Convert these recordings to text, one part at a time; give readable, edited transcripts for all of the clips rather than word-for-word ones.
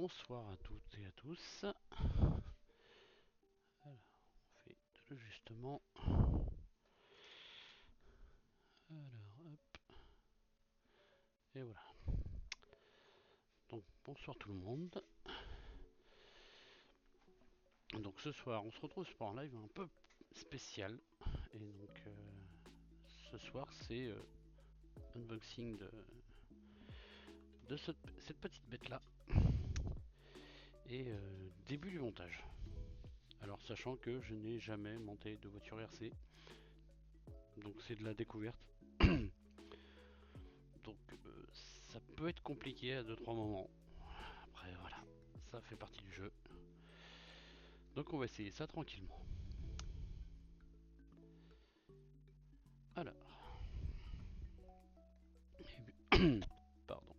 Bonsoir à toutes et à tous. Alors, on fait de l'ajustement. Alors, hop. Et voilà. Donc, bonsoir tout le monde. Donc, ce soir, on se retrouve pour un live un peu spécial. Et donc, ce soir, c'est unboxing de cette petite bête-là. Et début du montage. Alors, sachant que je n'ai jamais monté de voiture RC. Donc, c'est de la découverte. Donc ça peut être compliqué à 2-3 moments. Après voilà, ça fait partie du jeu. Donc on va essayer ça tranquillement. Alors, pardon.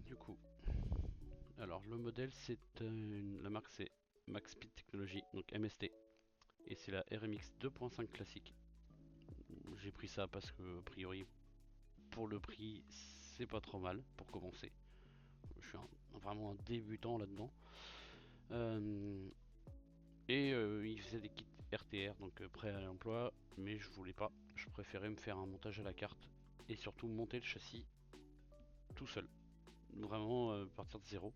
Du coup, alors le modèle c'est la marque c'est Max Speed Technology, donc MST, et c'est la RMX 2.5 classique. J'ai pris ça parce que a priori pour le prix c'est pas trop mal pour commencer. Je suis vraiment un débutant là-dedans. Et il faisait des kits RTR, donc prêt à l'emploi, mais je voulais pas. Je préférais me faire un montage à la carte et surtout monter le châssis tout seul. Vraiment partir de zéro.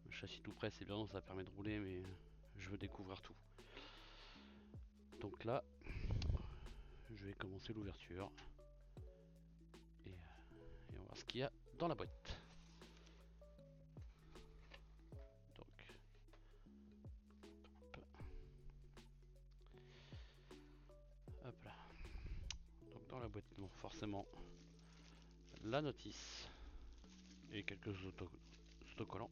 Le châssis tout prêt, c'est bien, ça permet de rouler, mais je veux découvrir tout. Donc là, je vais commencer l'ouverture et on va voir ce qu'il y a dans la boîte. Donc, hop là. Donc dans la boîte, bon, forcément, la notice et quelques autocollants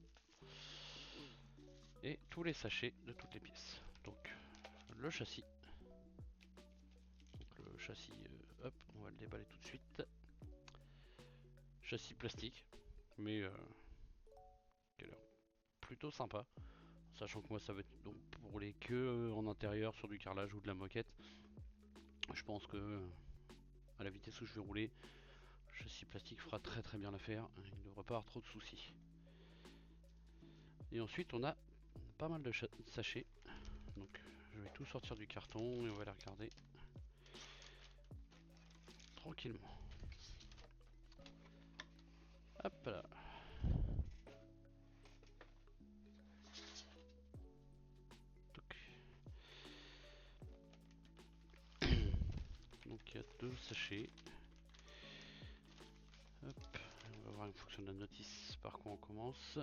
et tous les sachets de toutes les pièces. Donc le châssis. Donc le châssis, hop, on va le déballer tout de suite. Châssis plastique, mais qui a l'air plutôt sympa. Sachant que moi ça va être donc pour rouler que en intérieur sur du carrelage ou de la moquette. Je pense que à la vitesse où je vais rouler, le châssis plastique fera très bien l'affaire. Il ne devrait pas avoir trop de soucis. Et ensuite on a pas mal de sachets. Donc je vais tout sortir du carton et on va les regarder tranquillement. Hop là. Donc il y a deux sachets. Hop, on va voir en fonction de la notice par quoi on commence.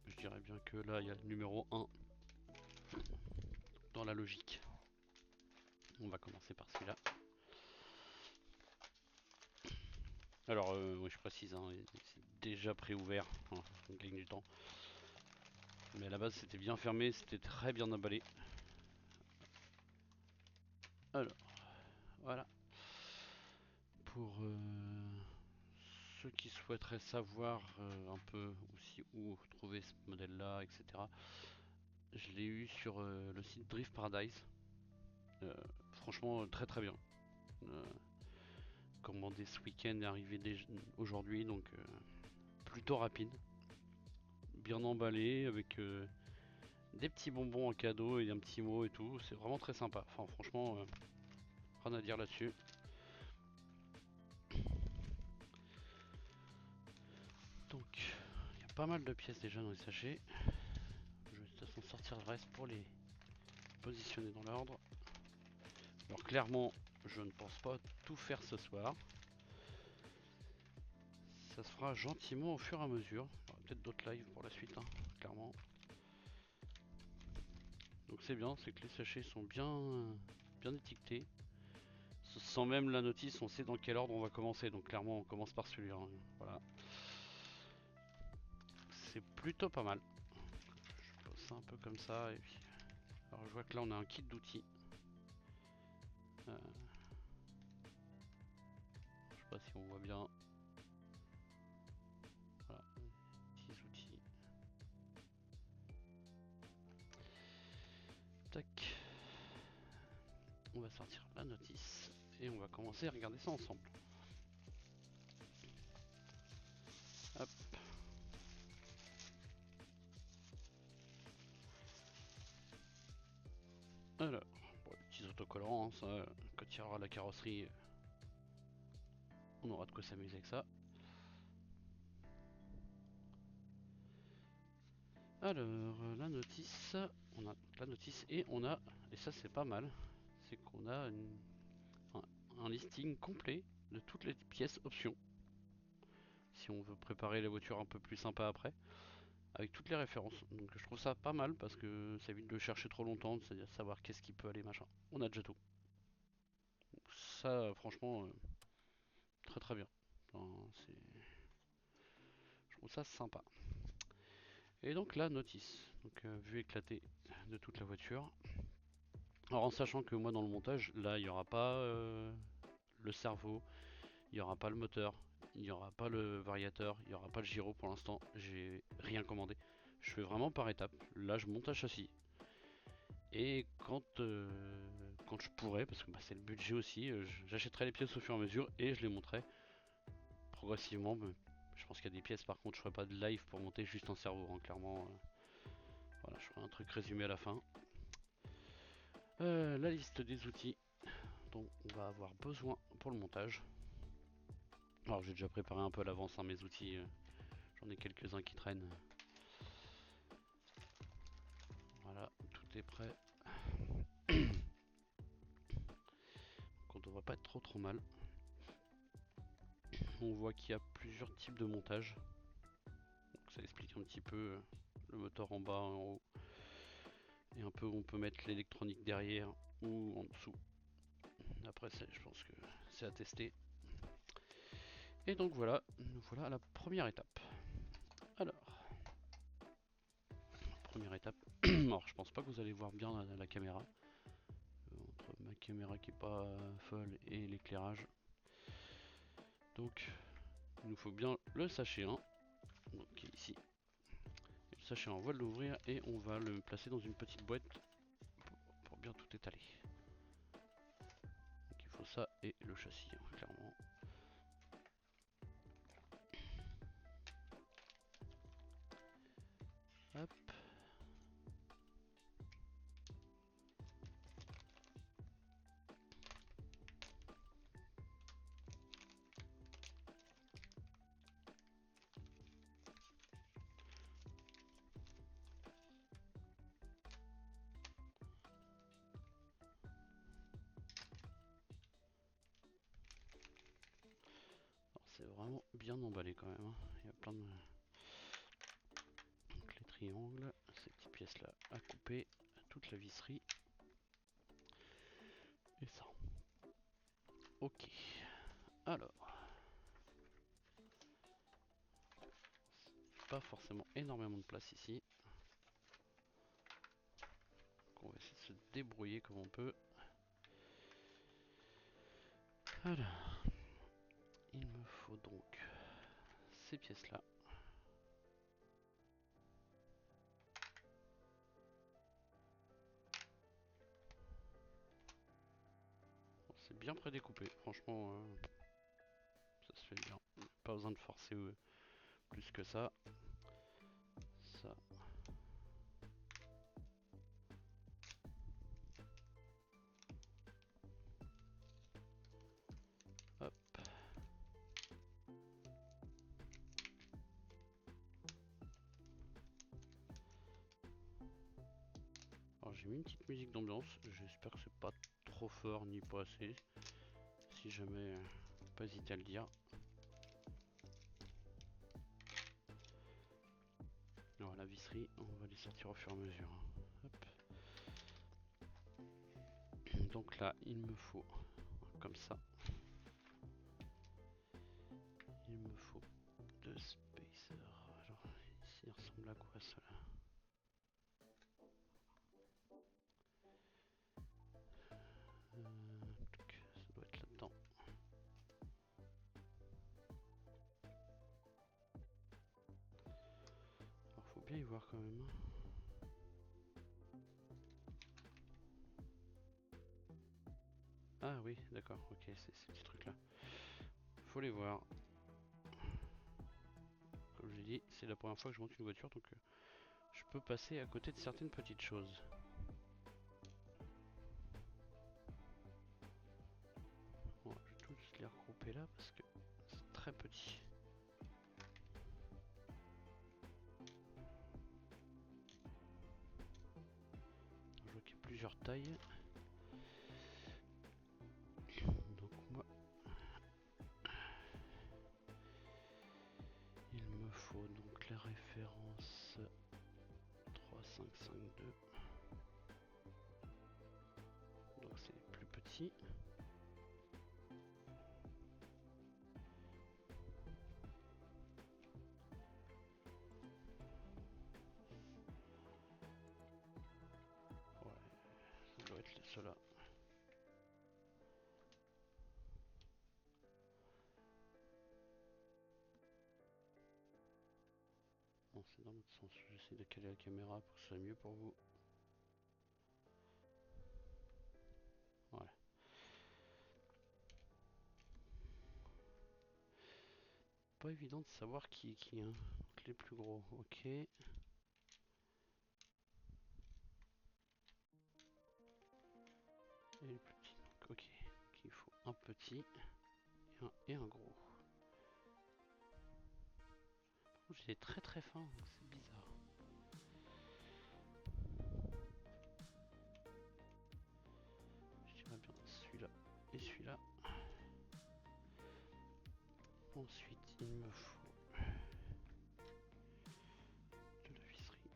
Je dirais bien que là il y a le numéro 1 dans la logique. On va commencer par celui-là. Alors oui, je précise, hein, c'est déjà pré-ouvert, hein, on gagne du temps. Mais à la base c'était bien fermé, c'était très bien emballé. Alors, voilà. Pour ceux qui souhaiteraient savoir un peu aussi où trouver ce modèle là, etc. Je l'ai eu sur le site Drift Paradise. Franchement très bien. Commandé ce week-end et arrivé aujourd'hui, donc plutôt rapide. Bien emballé avec des petits bonbons en cadeau et un petit mot et tout. C'est vraiment très sympa. Enfin franchement, rien à dire là-dessus. Donc il y a pas mal de pièces déjà dans les sachets. Je vais de toute façon sortir le reste pour les positionner dans l'ordre. Alors clairement, je ne pense pas tout faire ce soir. Ça se fera gentiment au fur et à mesure. Il y aura peut-être d'autres lives pour la suite, hein, clairement. Donc c'est bien, c'est que les sachets sont bien étiquetés. Sans même la notice, on sait dans quel ordre on va commencer. Donc clairement, on commence par celui-là. Hein. Voilà. C'est plutôt pas mal. Je pose ça un peu comme ça. Et puis... Alors je vois que là, on a un kit d'outils. Je sais pas si on voit bien. Voilà, petits outils. Tac. On va sortir la notice et on va commencer à regarder ça ensemble. Alors, bon, les petits autocollants, hein, ça, quand il y aura la carrosserie, on aura de quoi s'amuser avec ça. Alors, la notice, on a la notice et on a, et ça c'est pas mal, c'est qu'on a un listing complet de toutes les pièces options. Si on veut préparer la voiture un peu plus sympa après, avec toutes les références. Donc je trouve ça pas mal parce que ça évite de chercher trop longtemps, c'est-à-dire savoir qu'est-ce qui peut aller machin. On a déjà tout. Donc ça, franchement, très très bien. Enfin, je trouve ça sympa. Et donc la notice, donc vue éclatée de toute la voiture. Alors en sachant que moi dans le montage, là il n'y aura pas le cerveau, il n'y aura pas le moteur, il n'y aura pas le variateur, il n'y aura pas le gyro pour l'instant, j'ai rien commandé. Je fais vraiment par étapes. Là je monte un châssis. Et quand je pourrais, parce que bah, c'est le budget aussi, j'achèterai les pièces au fur et à mesure et je les monterai progressivement. Je pense qu'il y a des pièces par contre je ferai pas de live pour monter juste un cerveau, hein, clairement. Voilà, je ferai un truc résumé à la fin. La liste des outils dont on va avoir besoin pour le montage. Alors j'ai déjà préparé un peu à l'avance hein, mes outils, j'en ai quelques-uns qui traînent. Voilà, tout est prêt. On devrait pas être trop mal. On voit qu'il y a plusieurs types de montage. Donc ça explique un petit peu le moteur en bas, en haut. Et un peu où on peut mettre l'électronique derrière ou en dessous. Après je pense que c'est à tester. Et donc voilà, nous voilà à la première étape. Alors, première étape. Alors je pense pas que vous allez voir bien la caméra. Entre ma caméra qui est pas folle et l'éclairage. Donc il nous faut bien le sachet 1. Donc qui est ici. Et le sachet 1, on va l'ouvrir et on va le placer dans une petite boîte pour bien tout étaler. Donc il faut ça et le châssis, hein, clairement. Hop. C'est vraiment bien emballé quand même, hein. Il y a plein de... Donc les triangles, ces petites pièces là à couper, toute la visserie. Et ça. Ok. Alors. Pas forcément énormément de place ici. Donc on va essayer de se débrouiller comme on peut. Alors. Il me faut donc ces pièces là. C'est bien prédécoupé, franchement, ça se fait bien. Pas besoin de forcer plus que ça. Ça. Hop. Alors j'ai mis une petite musique d'ambiance, j'espère que c'est pas trop fort ni pas assez. Si jamais, pas hésiter à le dire. Alors la visserie, on va les sortir au fur et à mesure. Hop. Donc là, il me faut, comme ça, il me faut deux spacers. Alors ici, il ressemble à quoi cela? Ça doit être là-dedans. Alors faut bien y voir quand même. Ah oui, d'accord, ok, c'est ces petits trucs là. Faut les voir. Comme j'ai dit, c'est la première fois que je monte une voiture, donc je peux passer à côté de certaines petites choses. couper là parce que c'est très petit. Je vois qu'il y a plusieurs tailles. Donc moi, il me faut donc la référence 3552. Donc c'est plus petit. Ouais, ça doit être ceux-là. Bon, c'est dans l'autre sens. J'essaie de caler la caméra pour que ce soit mieux pour vous. Voilà. Pas évident de savoir qui est qui, hein. Donc les plus gros, ok. Et les plus petits, donc ok. Il faut un petit et un gros. J'ai très très faim, c'est bizarre. Je dirais bien celui-là et celui-là. Ensuite, il me faut de la visserie.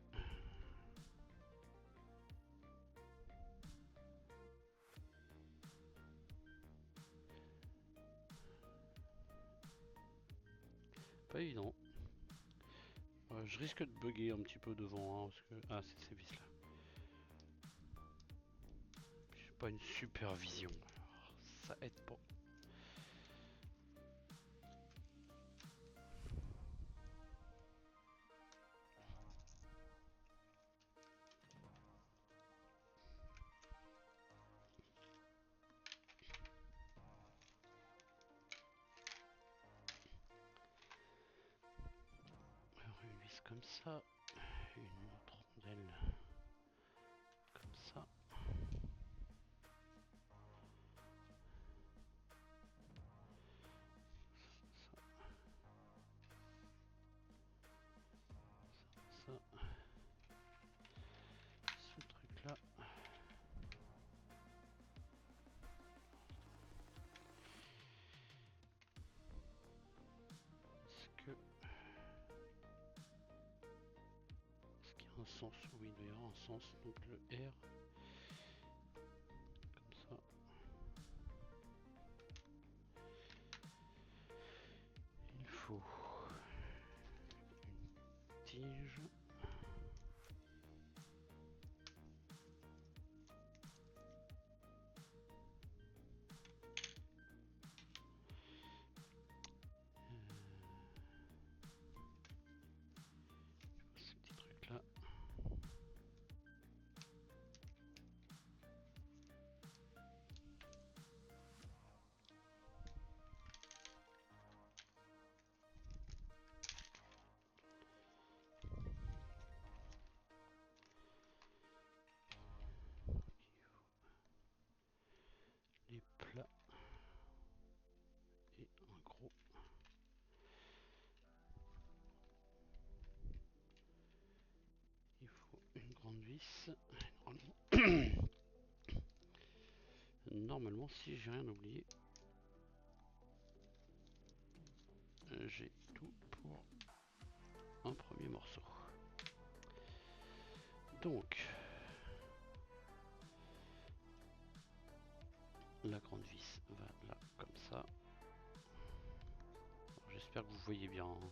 Pas évident. Je risque de bugger un petit peu devant, hein, parce que... Ah, c'est ces vis là. J'ai pas une super vision, alors ça aide pas. Alors une vis comme ça, une autre rondelle comme ça. Ça, ce truc là. Est-ce qu'il y a un sens? Oui, il doit y avoir un sens, donc le R, comme ça. Il faut une tige. Ce petit truc là. Les plats et un gros. Il faut une grande vis. Normalement, si j'ai rien oublié, j'ai tout pour un premier morceau. Donc, la grande vis va là, comme ça. J'espère que vous voyez bien. Hein.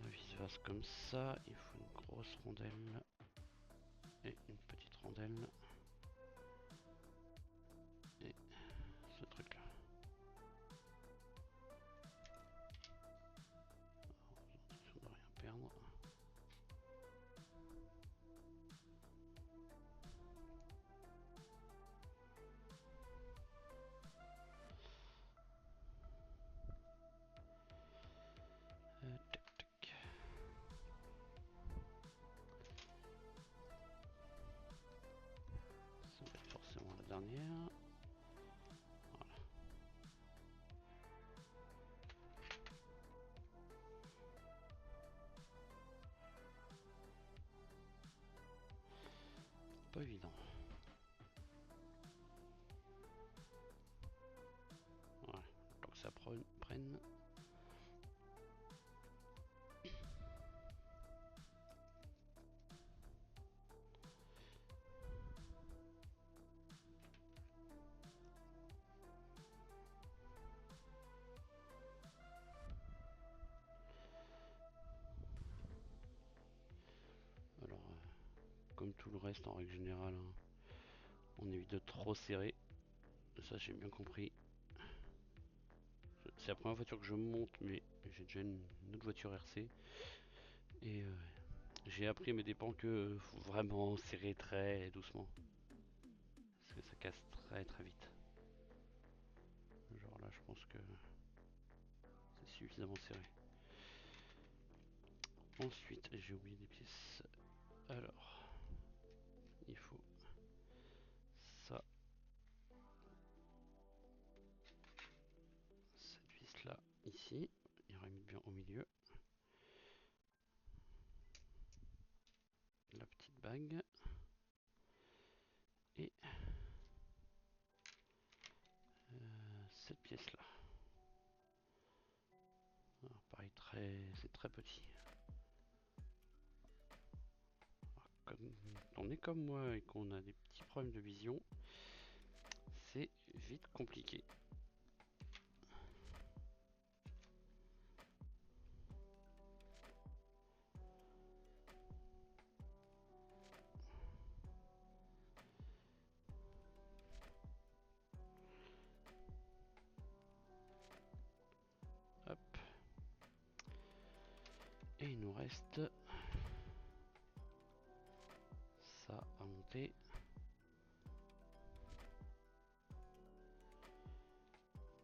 La vis va comme ça. Il faut une grosse rondelle et une petite rondelle. Et ce truc là. Attention de rien perdre. Tac tac. pas évident. Voilà, donc ça prenne. Alors, comme tout le reste en règle générale, hein, on évite de trop serrer. Ça j'ai bien compris. C'est la première voiture que je monte, mais j'ai déjà une autre voiture RC. Et j'ai appris à mes dépens que faut vraiment serrer très doucement. Parce que ça casse très très vite. Genre là je pense que c'est suffisamment serré. Ensuite j'ai oublié des pièces. Alors il faut ça. Cette vis là ici. Il remet bien au milieu. La petite bague. Et cette pièce là. Alors, pareil, c'est très petit. Alors, comme on est comme moi et qu'on a des petits problèmes de vision, c'est vite compliqué. Hop. Et il nous reste ça à monter.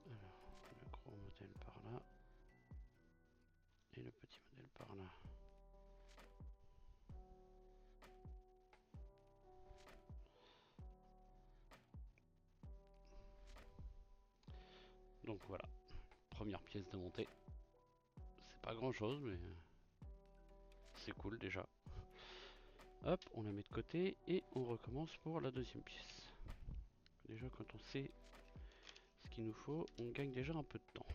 Alors, le gros modèle par là. Et le petit modèle par là. Donc voilà, première pièce de montée. C'est pas grand chose, mais c'est cool déjà. Hop, on la met de côté et on recommence pour la deuxième pièce. Déjà quand on sait ce qu'il nous faut, on gagne déjà un peu de temps.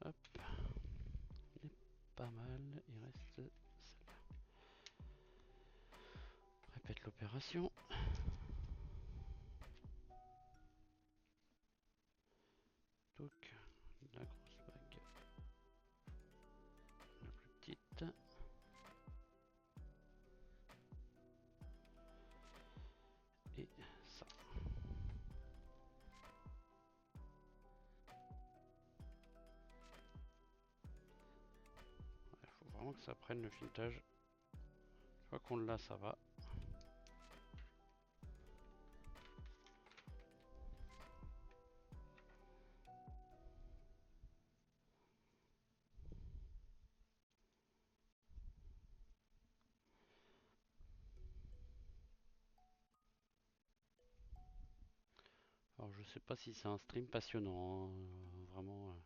Hop, on est pas mal, il reste celle-là. Répète l'opération. Donc, la grosse bague, la plus petite. Et ça. Il faut vraiment que ça prenne le filetage. Une fois qu'on l'a, ça va. Alors je sais pas si c'est un stream passionnant, hein, vraiment.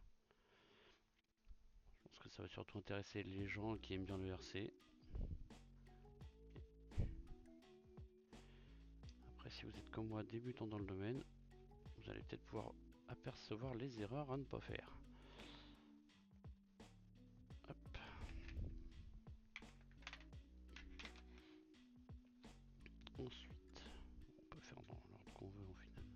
Je pense que ça va surtout intéresser les gens qui aiment bien le RC. Après, si vous êtes comme moi débutant dans le domaine, vous allez peut-être pouvoir apercevoir les erreurs à ne pas faire. Hop. Ensuite, on peut faire dans l'ordre qu'on veut au final.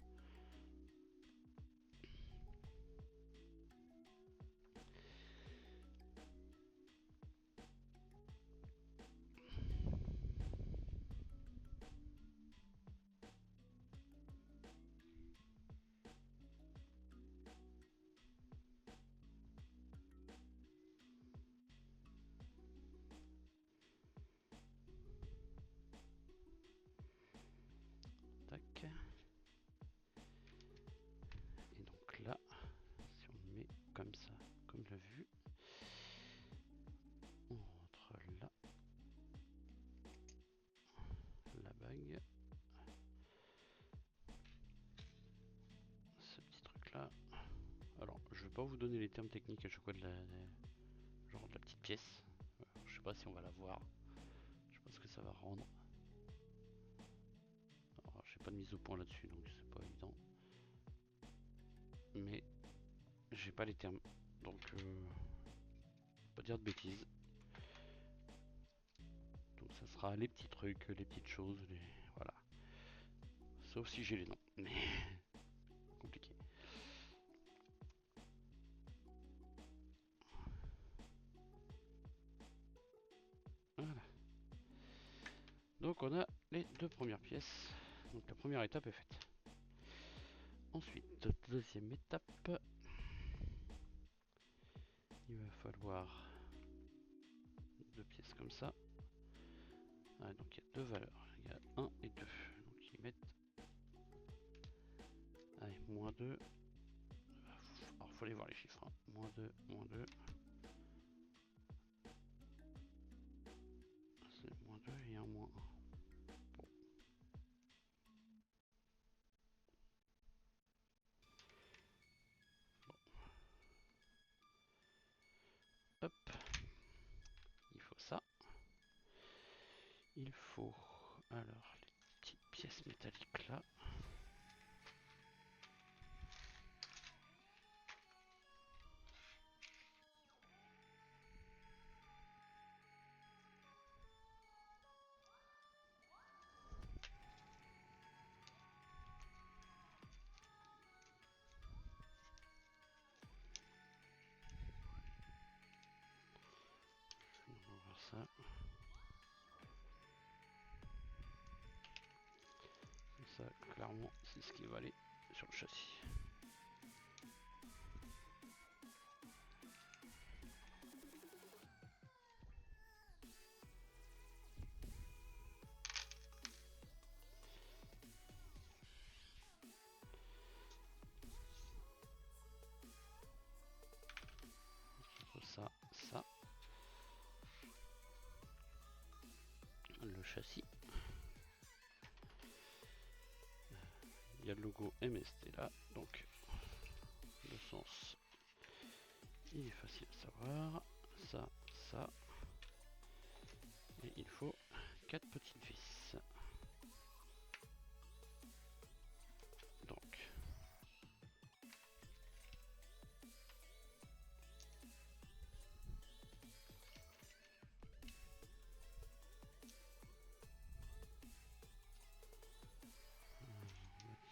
pas vous donner les termes techniques à chaque fois genre de la petite pièce. Je sais pas si on va la voir. Je sais pas ce que ça va rendre. Alors, j'ai pas de mise au point là-dessus, donc c'est pas évident. Mais j'ai pas les termes, donc pas dire de bêtises. Donc ça sera les petits trucs, les petites choses, voilà. Sauf si j'ai les noms, mais compliqué. Voilà. Donc on a les deux premières pièces. Donc la première étape est faite. Ensuite, deuxième étape, il va falloir deux pièces comme ça. Ah, donc il y a deux valeurs, il y a 1 et 2. Donc ils mettent, allez, moins 2. Alors faut aller voir les chiffres, hein. Moins 2, moins 2. C'est moins 2 et un moins 1. Bon. Hop, il faut ça. Il faut alors les petites pièces métalliques là. On va voir ça. Ça, clairement, c'est ce qui va aller sur le châssis. Ça, ça. Le châssis. Il y a le logo MST là, donc le sens il est facile à savoir. Ça, ça. Et il faut 4 petites vis. Donc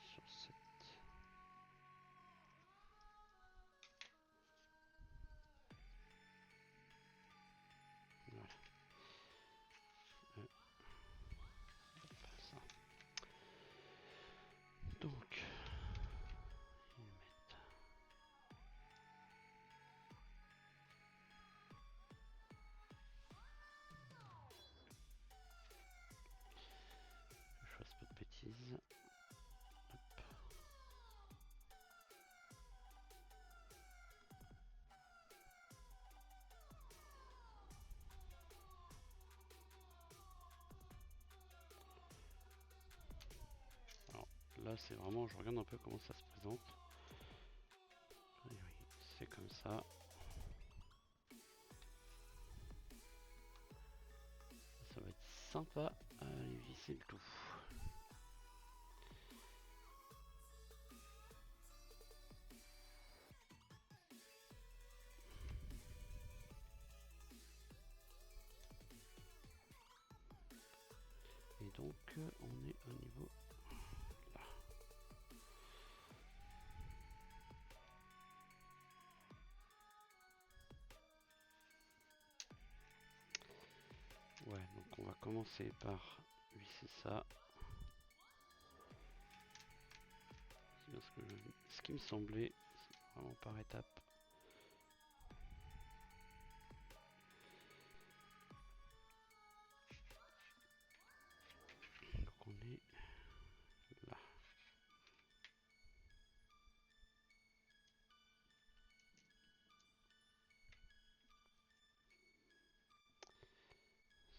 sur cette. Voilà. Ça. Donc ils mettent. Je fasse pas de bêtises. Hop. Alors là c'est vraiment, je regarde un peu comment ça se présente. Oui, c'est comme ça. Ça va être sympa à aller visser le tout. Et donc on est au niveau là. Ouais, donc on va commencer par visser ça. C'est bien ce qui me semblait, c'est vraiment par étapes. Donc on est là.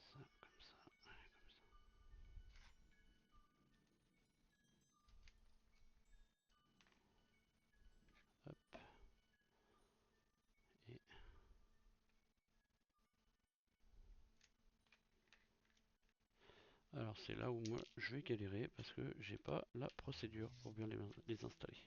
Ça, comme ça, comme ça. Hop. Alors c'est là où moi je vais galérer parce que j'ai pas la procédure pour bien les installer.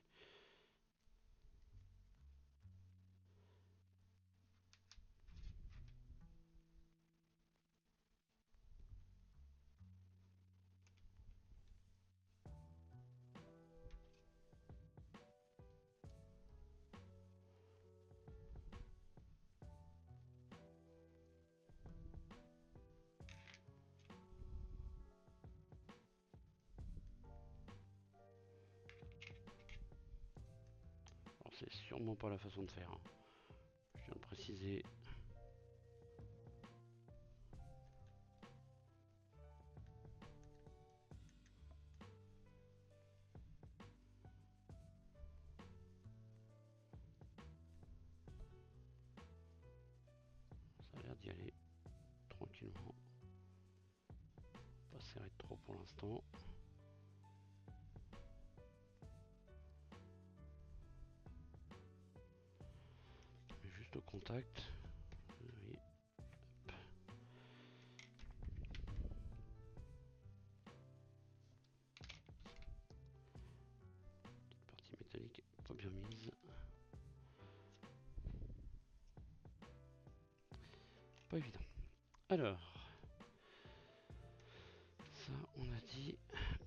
Alors c'est sûrement pas la façon de faire, hein. Je viens de préciser. Ça a l'air d'y aller tranquillement. Pas serré de trop pour l'instant. Juste au contact. Oui. Partie métallique pas bien mise. Pas évident. Alors, ça on a dit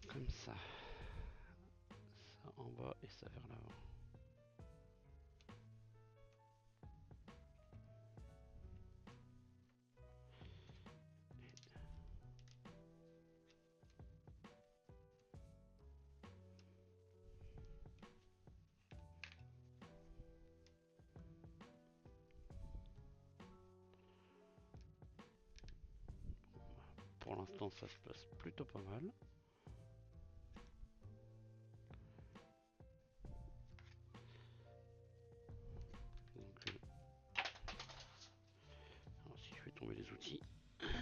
comme ça. Ça en bas et ça vers l'avant. Pour l'instant ça se passe plutôt pas mal. Donc, alors, si je fais tomber les outils,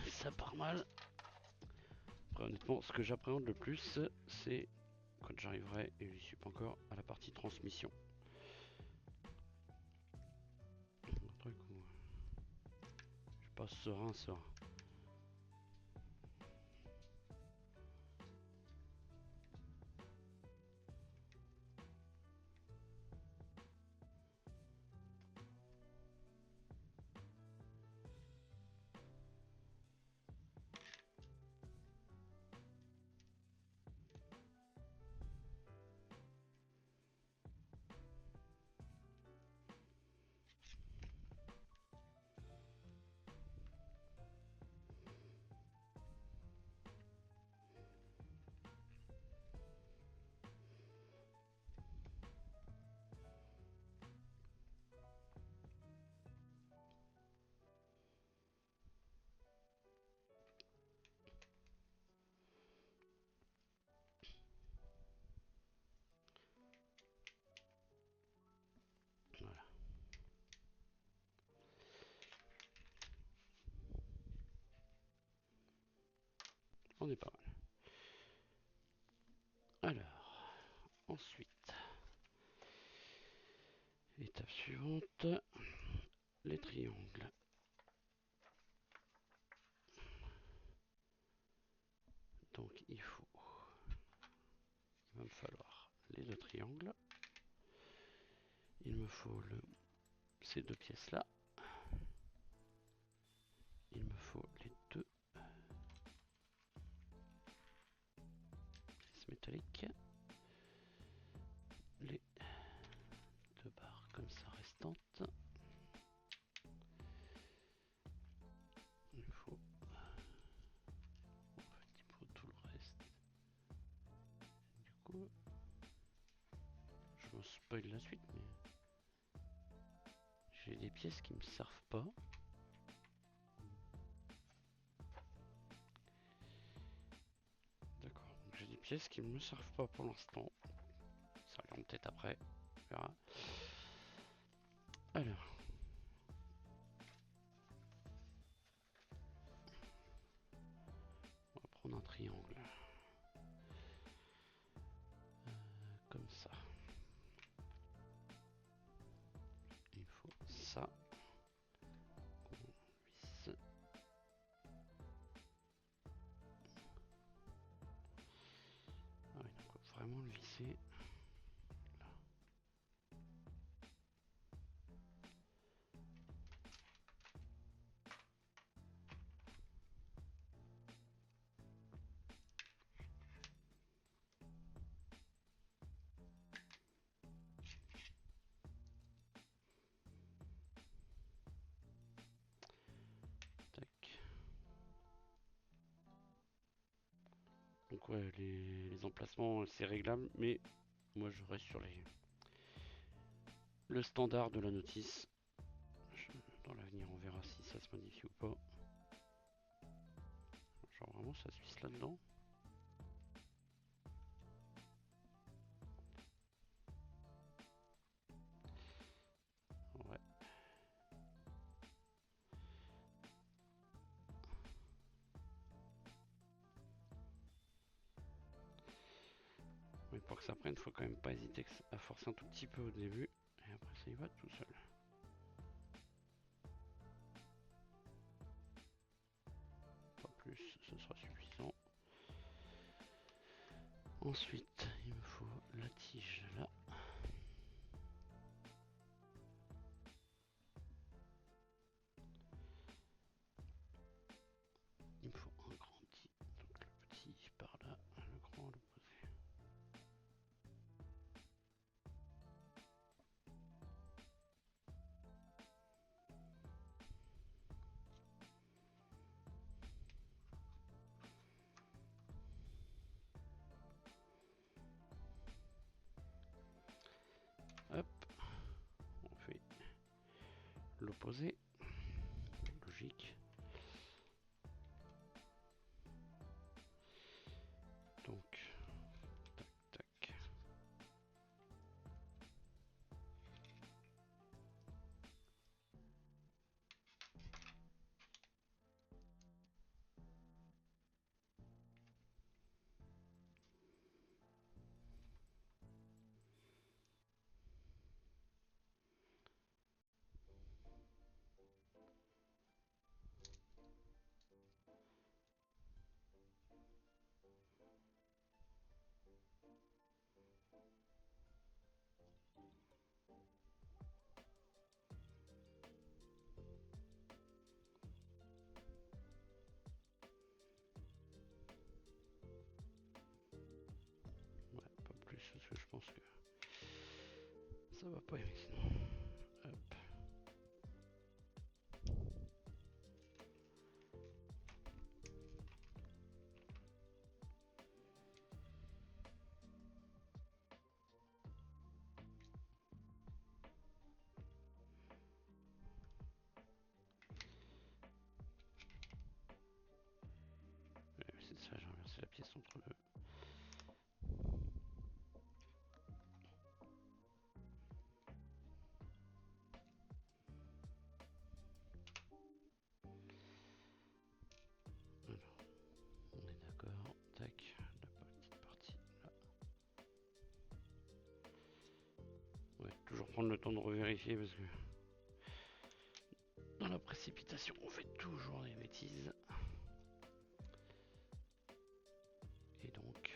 ça part mal. Après, honnêtement, ce que j'appréhende le plus, c'est quand j'arriverai, et j'y suis pas encore, à la partie transmission. Un truc où je suis pas serein. Voilà. On est pas mal. Alors, ensuite, étape suivante, les triangles. Donc il va me falloir les deux triangles. Il me faut ces deux pièces là. Il me faut les deux pièces métalliques. Les deux barres comme ça restantes. Il faut tout le reste. Du coup, je me spoil la suite, mais j'ai des pièces qui me servent pas. D'accord, donc j'ai des pièces qui ne me servent pas pour l'instant. Ça regarde peut-être après, on verra. Alors, on va prendre un triangle. Comme ça. Il faut ça. On visse. vraiment le visser. Donc ouais, les emplacements c'est réglable, mais moi je reste sur le standard de la notice. Dans l'avenir on verra si ça se modifie ou pas. Genre vraiment ça se visse là-dedans. Ouais. Mais pour que ça prenne, faut quand même pas hésiter à forcer un tout petit peu au début. Et après ça y va tout seul. Pas plus, ce sera suffisant. Ensuite, il me faut la tige là. Il me faut un grand petit. Donc le petit par là, le grand le poser. Hop, on fait l'opposé. Logique. Donc, tac, tac. Ouais, pas plus parce que je pense que ça va pas aimer sinon. Hop. C'est ça, j'ai inversé la pièce entre deux. Alors, on est d'accord. Tac, la petite partie là. Ouais, toujours prendre le temps de revérifier parce que dans la précipitation, on fait toujours des bêtises. Et donc,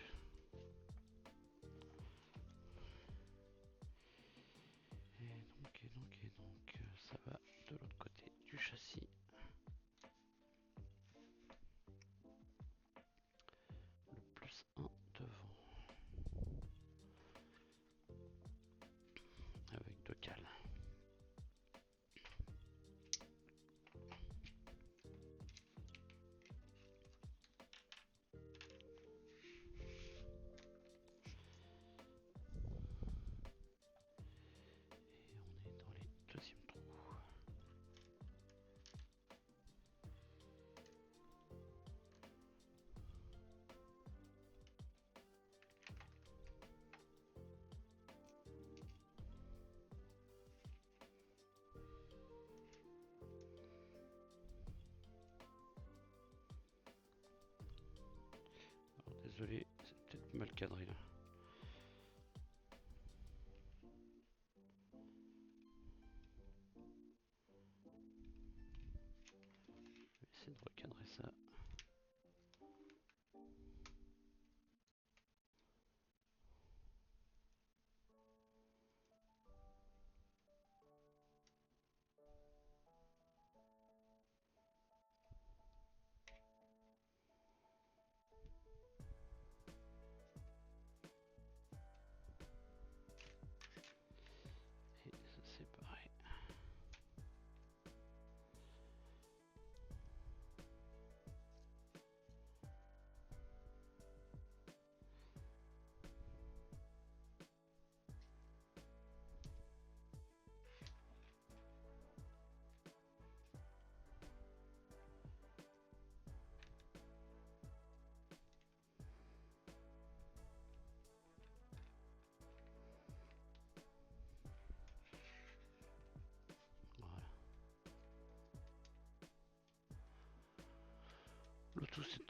ça va de l'autre côté du châssis. Le plus 1 devant. Avec 2 cales. Et on est dans les deuxièmes trous. Alors, désolé, c'est peut-être mal cadré là. Je vais essayer de recadrer ça.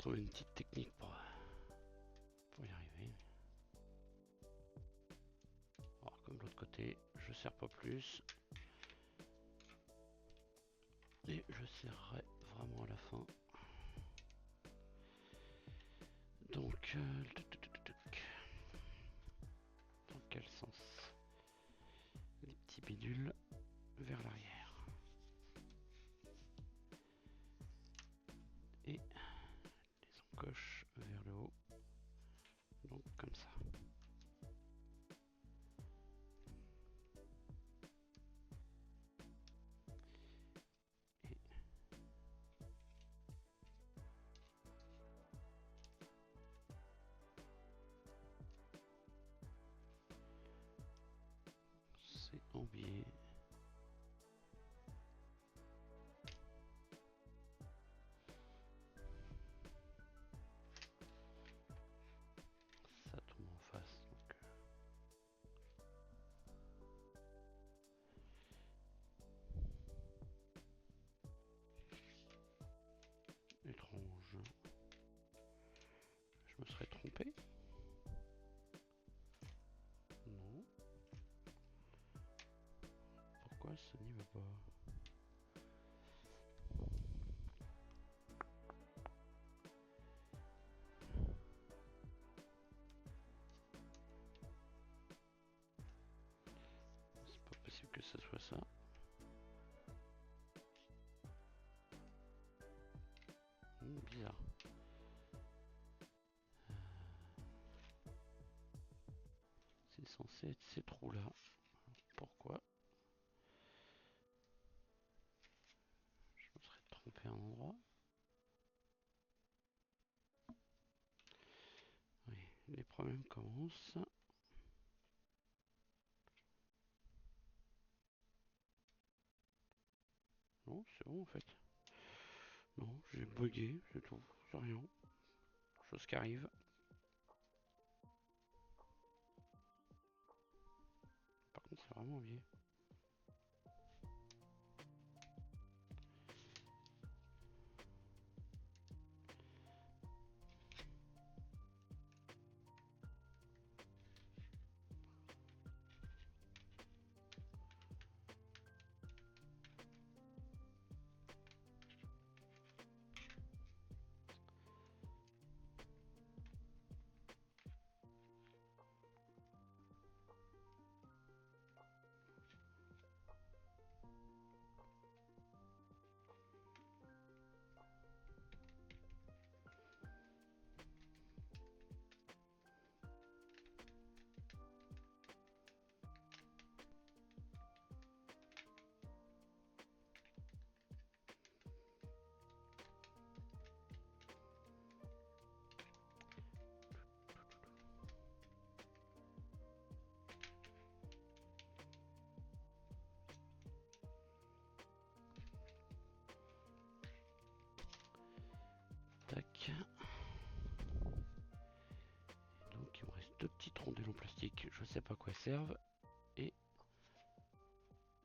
trouver une petite technique pour y arriver. Alors comme de l'autre côté, je serre pas plus. Et je serrerai vraiment à la fin. Donc, dans quel sens? Les petits bidules vers l'arrière. Et les encoches vers le haut. Donc comme ça. Et c'est en biais. Ça tombe en face. Donc, étrange. Je me serais trompé? Non. Pourquoi ça n'y va pas? C'est pas possible que ça soit ça. Bizarre. C'est censé être ces trous là. Pourquoi? Je me serais trompé à un endroit. Oui, les problèmes commencent. Non, c'est bon en fait. Non, j'ai bugué, c'est tout, c'est rien. Chose qui arrive. Par contre, c'est vraiment biais. Tac. Donc il me reste deux petites rondelles en plastique, je sais pas à quoi elles servent. Et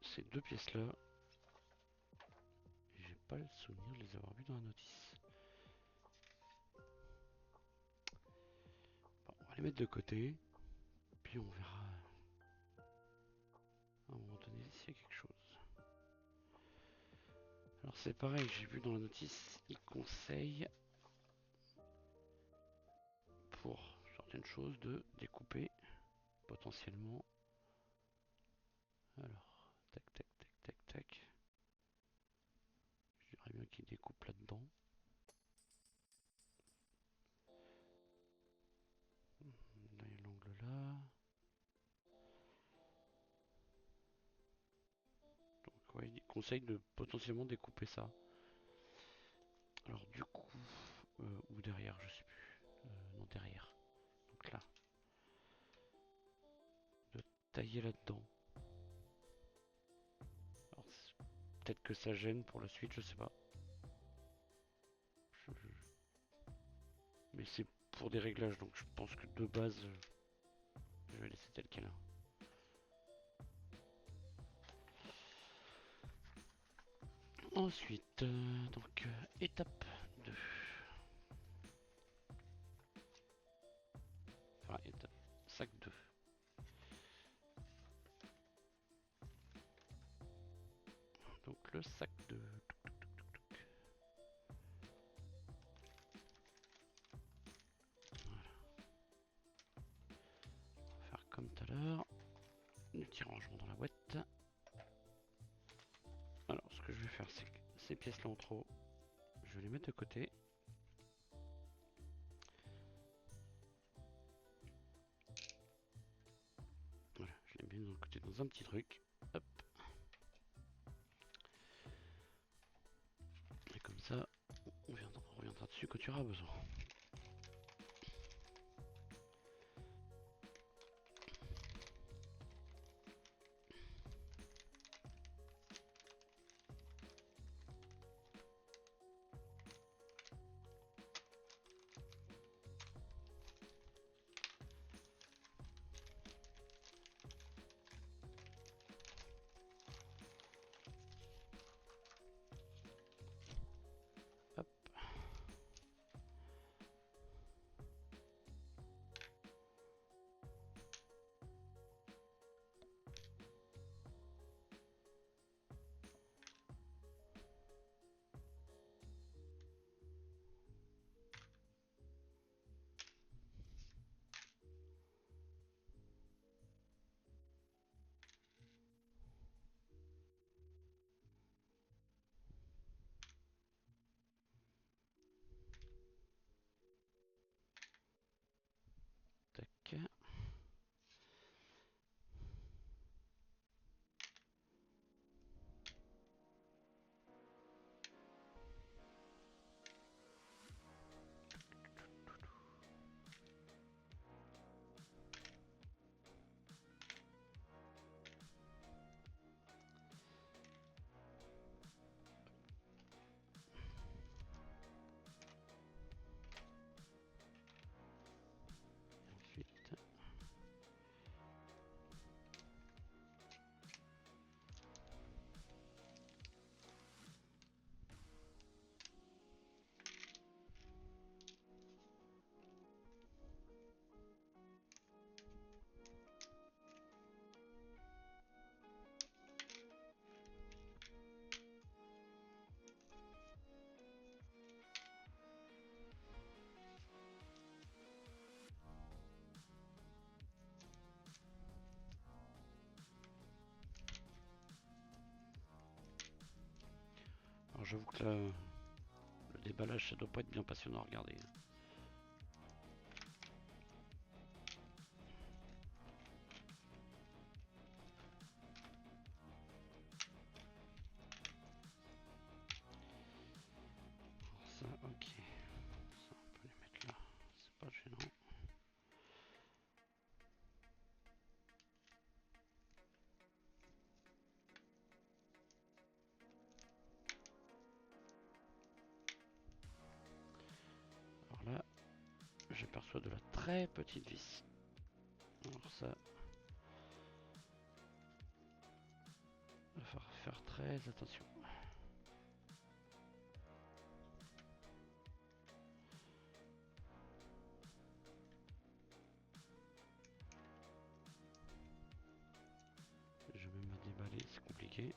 ces deux pièces là, j'ai pas le souvenir de les avoir vues dans la notice. Bon, on va les mettre de côté, puis on verra à un moment donné s'il y a quelque chose. Alors c'est pareil, j'ai vu dans la notice, il conseille pour certaines choses de découper potentiellement. Alors, tac tac tac tac tac. Je dirais bien qu'il découpe là-dedans. Là il y a l'angle là. Donc ouais, il conseille de potentiellement découper ça. Alors du coup, ou derrière, je sais plus. Non, derrière. Donc là. De tailler là-dedans. Alors peut-être que ça gêne pour la suite, je sais pas. Mais c'est pour des réglages, donc je pense que de base, je vais laisser tel quel. Ensuite, donc étape 2. donc le sac de... Voilà. On va faire comme tout à l'heure. Du petit rangement dans la boîte. Alors ce que je vais faire, c'est que ces pièces là en trop, je vais les mettre de côté. Voilà, je les mets de côté dans un petit truc. Hop. Et comme ça, on reviendra dessus quand tu auras besoin. Hop. Tac. Ensuite, alors j'avoue que là, le déballage ça doit pas être bien passionnant à regarder. Ça, ok. Ça, on peut les mettre là. C'est pas gênant. Alors là, j'aperçois de la très petite vis. Alors ça, il va falloir faire très attention. Je vais me déballer, c'est compliqué.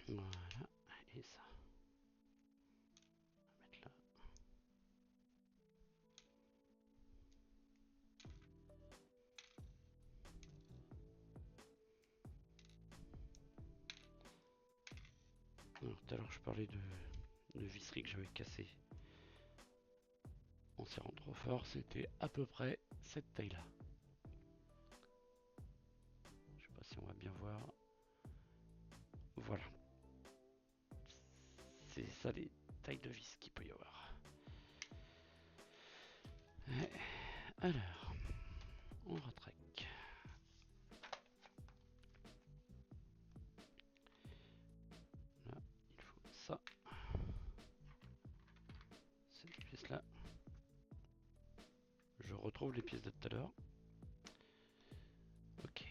Voilà, et ça. On va mettre là. Alors tout à l'heure je parlais de visserie que j'avais cassée en serrant trop fort, c'était à peu près cette taille là. Je sais pas si on va bien voir. Voilà. C'est ça les tailles de vis qu'il peut y avoir. Alors, on retraque. Là, il faut ça. Cette pièce là. Je retrouve les pièces de tout à l'heure. Ok.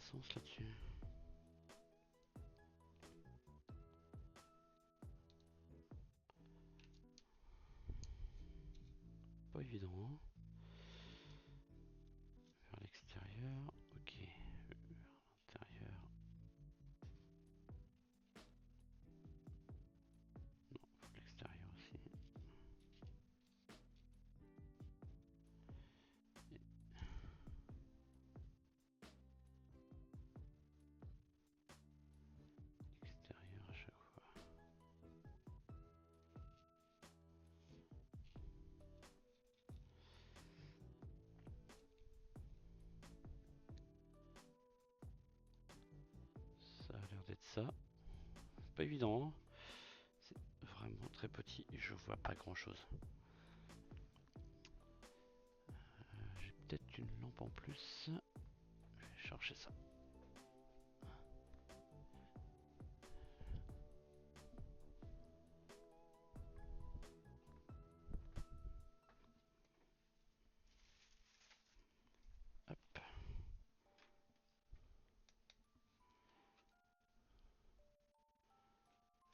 sens là-dessus. Pas évident, hein. Vers l'extérieur, ok. Vers l'intérieur. Non, faut l'extérieur aussi. Extérieur à chaque fois. Ça a l'air d'être ça. Pas évident, hein. C'est vraiment très petit et je vois pas grand chose. J'ai peut-être une lampe en plus. Je vais chercher ça. Hop.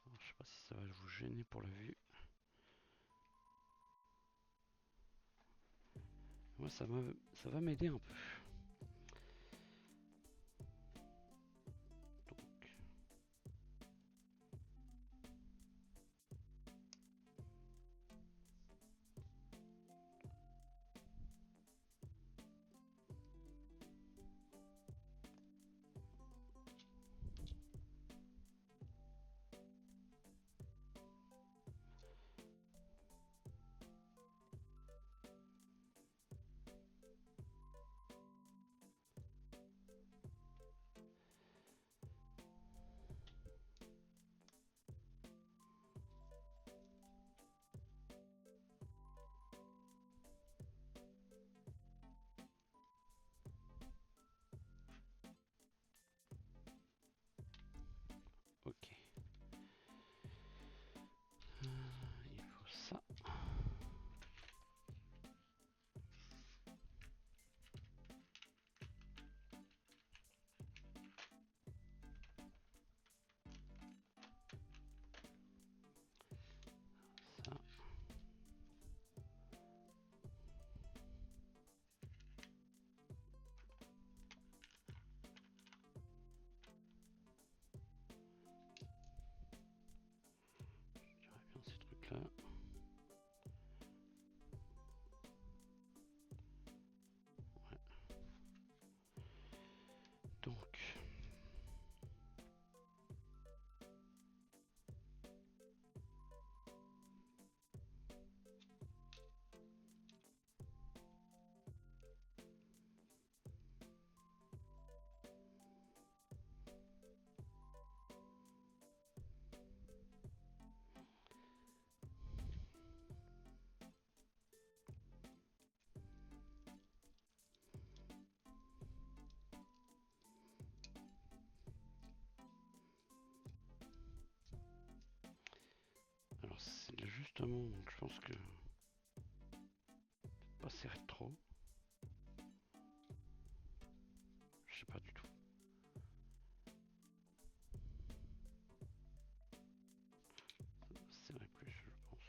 Alors, je sais pas si ça va vous gêner pour la vue. Moi, ça va m'aider un peu. Donc, ok. Il faut ça. Ça. Je dirais bien ces trucs-là. Ouais. Donc, alors c'est justement, je pense que pas serré trop. Je sais pas du tout. Serré plus, je pense.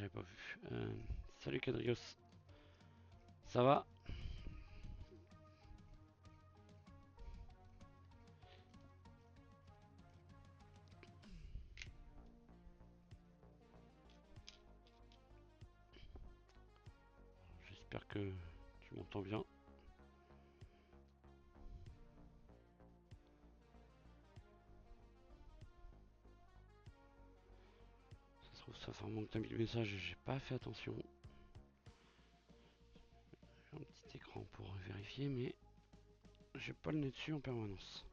j'avais pas vu. Salut Cadrios. Ça va? J'espère que tu m'entends bien. Ça se trouve, ça fait un moment que t'as mis le message et j'ai pas fait attention. J'ai un petit écran pour vérifier, mais j'ai pas le nez dessus en permanence.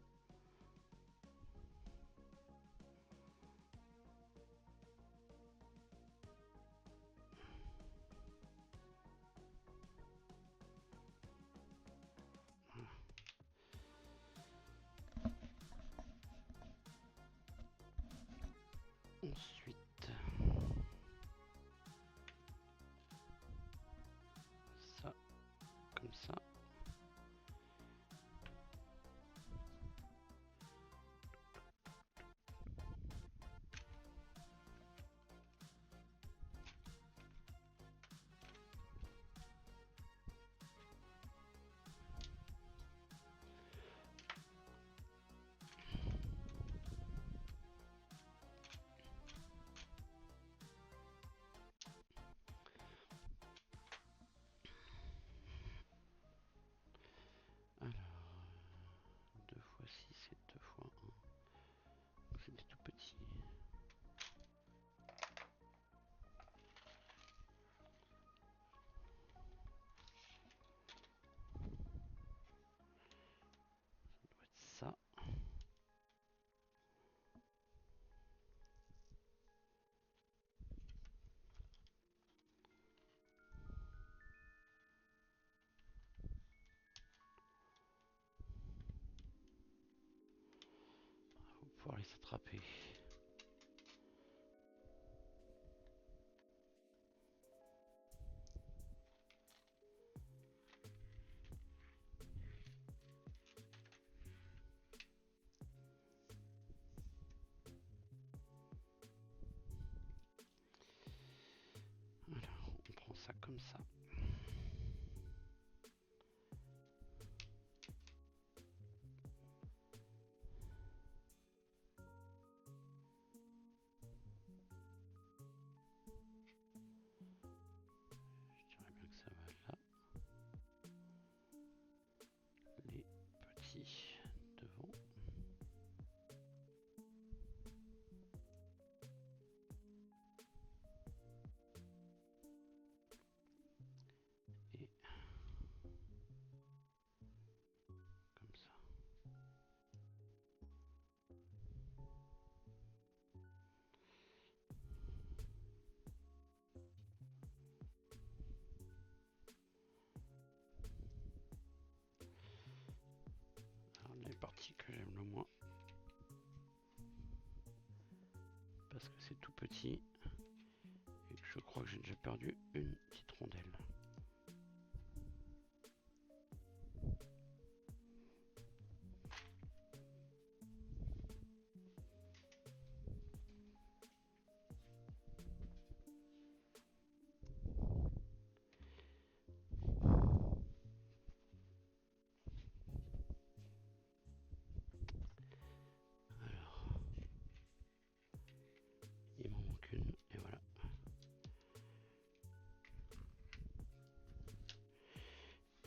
Ensuite, ça, comme ça. Alors, 2 fois 6 et 2 fois 1. C'est des tout petits. Ça doit être ça. Faut pouvoir les attraper. Alors, on prend ça comme ça. Je dirais bien que ça va là. Les petits devant. Et comme ça. Alors, les parties que j'aime le moins, parce que c'est tout petit et que je crois que j'ai déjà perdu une petite rondelle. Alors, il m'en manque une et voilà.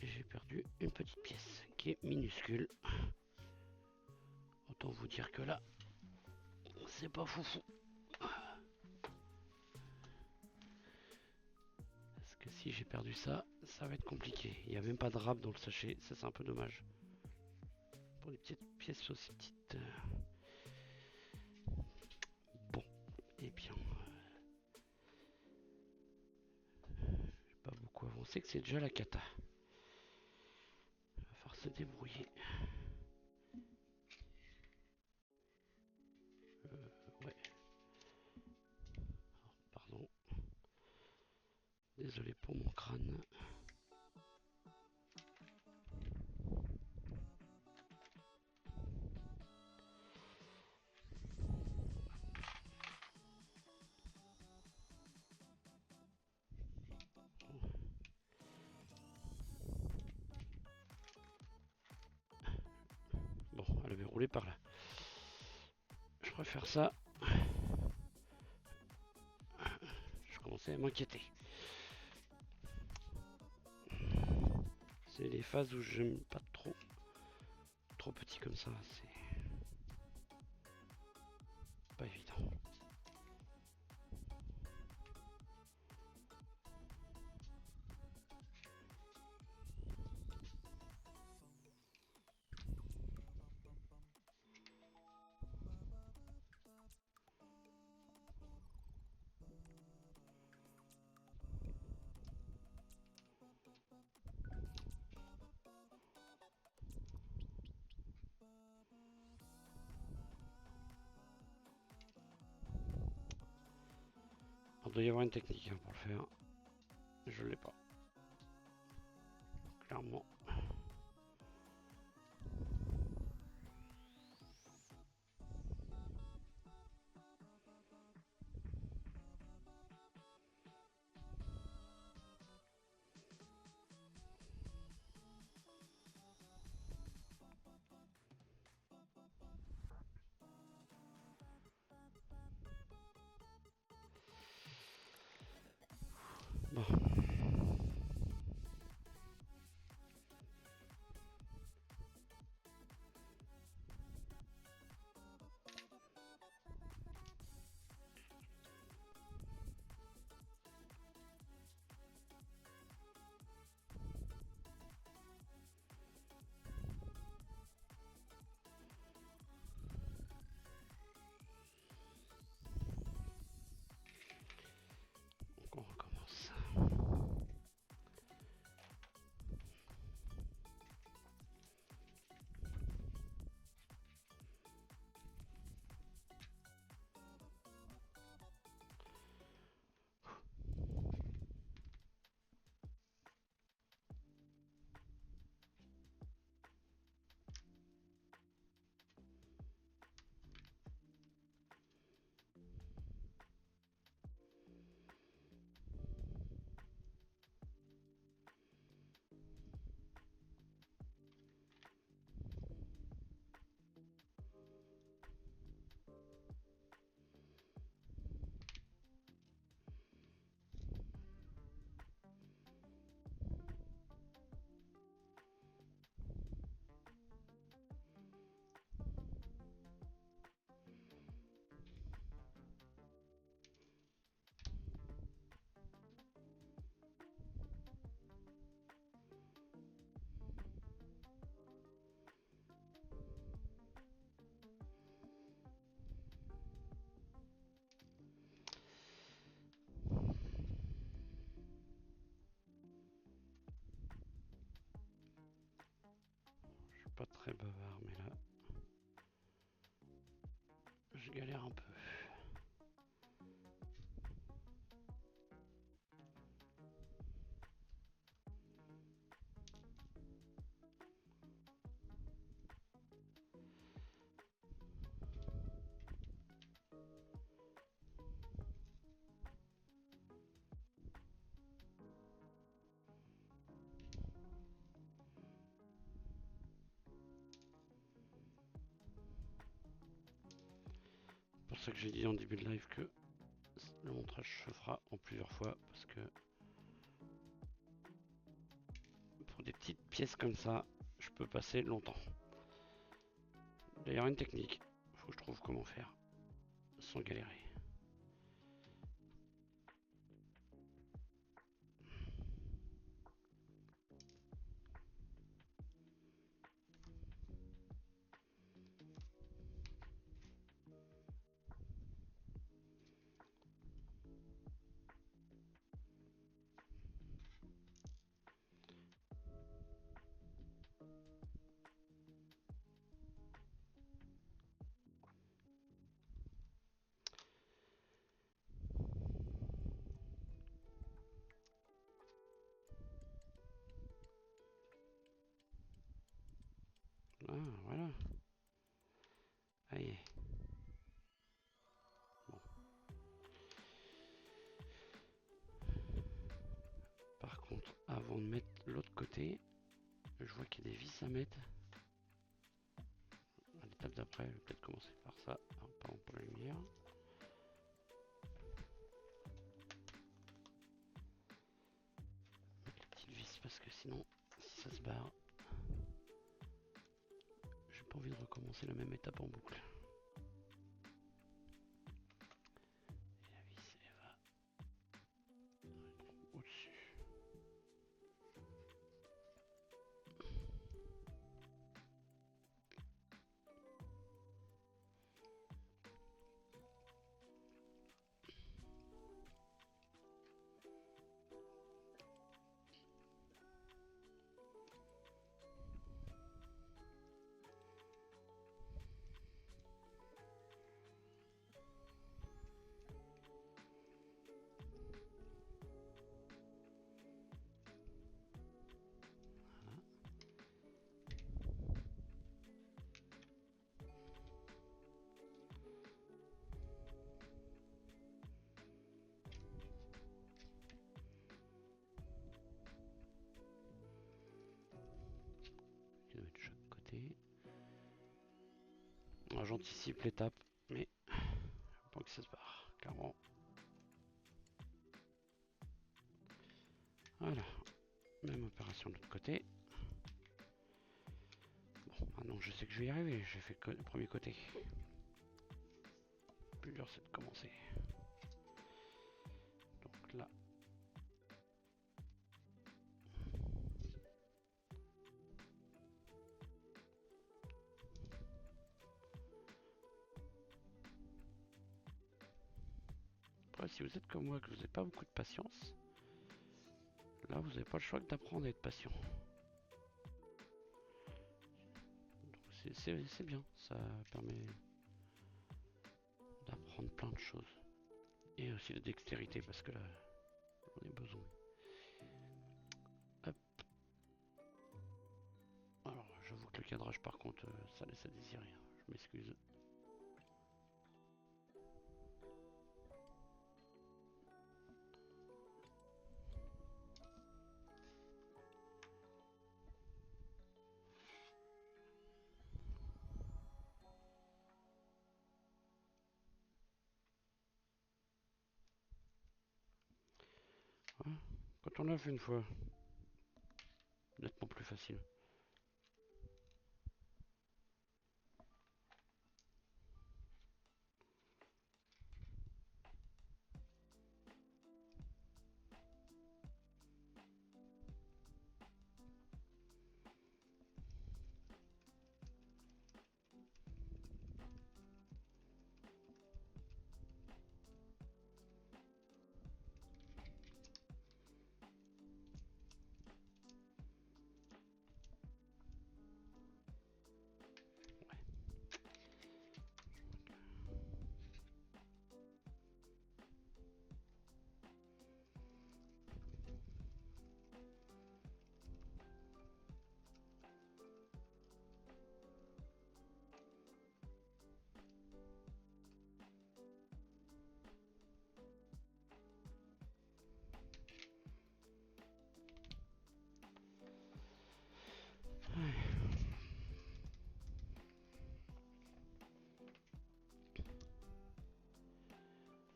J'ai perdu une petite pièce qui est minuscule. Autant vous dire que là, c'est pas foufou. Parce que si j'ai perdu ça, ça va être compliqué. Il n'y a même pas de râpe dans le sachet, ça c'est un peu dommage. Pour des petites pièces aussi petites. Bon, et bien. J'ai pas beaucoup avancé, que c'est déjà la cata. Il va falloir se débrouiller. Ouais. Alors, pardon. Désolé pour mon crâne. rouler par là. Je préfère ça. Je commençais à m'inquiéter. C'est les phases où j'aime pas trop petit comme ça. C'est pas évident. Il doit y avoir une technique pour le faire. Je l'ai pas. Clairement. Bon. Donc on recommence. Pas très bavard, mais là, je galère un peu. C'est pour ça que j'ai dit en début de live que le montage se fera en plusieurs fois, parce que pour des petites pièces comme ça, je peux passer longtemps. D'ailleurs, une technique, faut que je trouve comment faire sans galérer. Ah, voilà. Allez. Bon. Par contre, avant de mettre l'autre côté, je vois qu'il y a des vis à mettre. L'étape d'après, je vais peut-être commencer par ça. Alors, pardon pour la lumière. Mettre les petites vis parce que sinon, si ça se barre, j'ai pas envie de recommencer la même étape en boucle. Et la vis, elle va au-dessus. Je vais mettre de chaque côté. Alors, j'anticipe l'étape, mais pas que ça se barre, clairement. Voilà, même opération de l'autre côté. Bon, maintenant je sais que je vais y arriver, j'ai fait le premier côté. Le plus dur c'est de commencer. Donc là. Après, si vous êtes comme moi, que vous n'avez pas beaucoup de patience, là vous n'avez pas le choix que d'apprendre à être patient. C'est bien, ça permet d'apprendre plein de choses. Et aussi la dextérité, parce que là, on a besoin. Hop. Alors, j'avoue que le cadrage, par contre, ça laisse à désirer. Je m'excuse. Voilà. Quand on l'a fait une fois, nettement plus facile.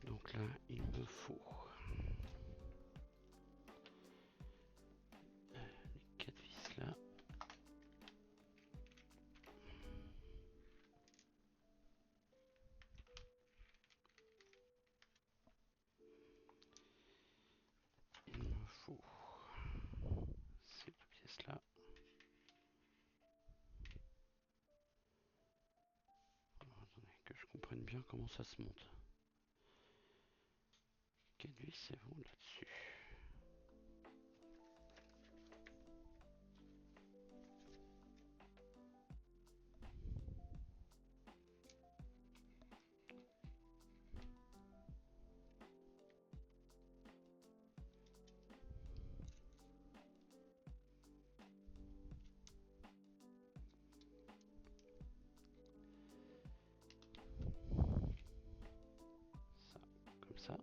Donc là, il me faut les 4 vis là. Il me faut ces 2 pièces là. Alors, attendez, que je comprenne bien comment ça se monte. 4 vis, c'est bon là-dessus. Ça, comme ça.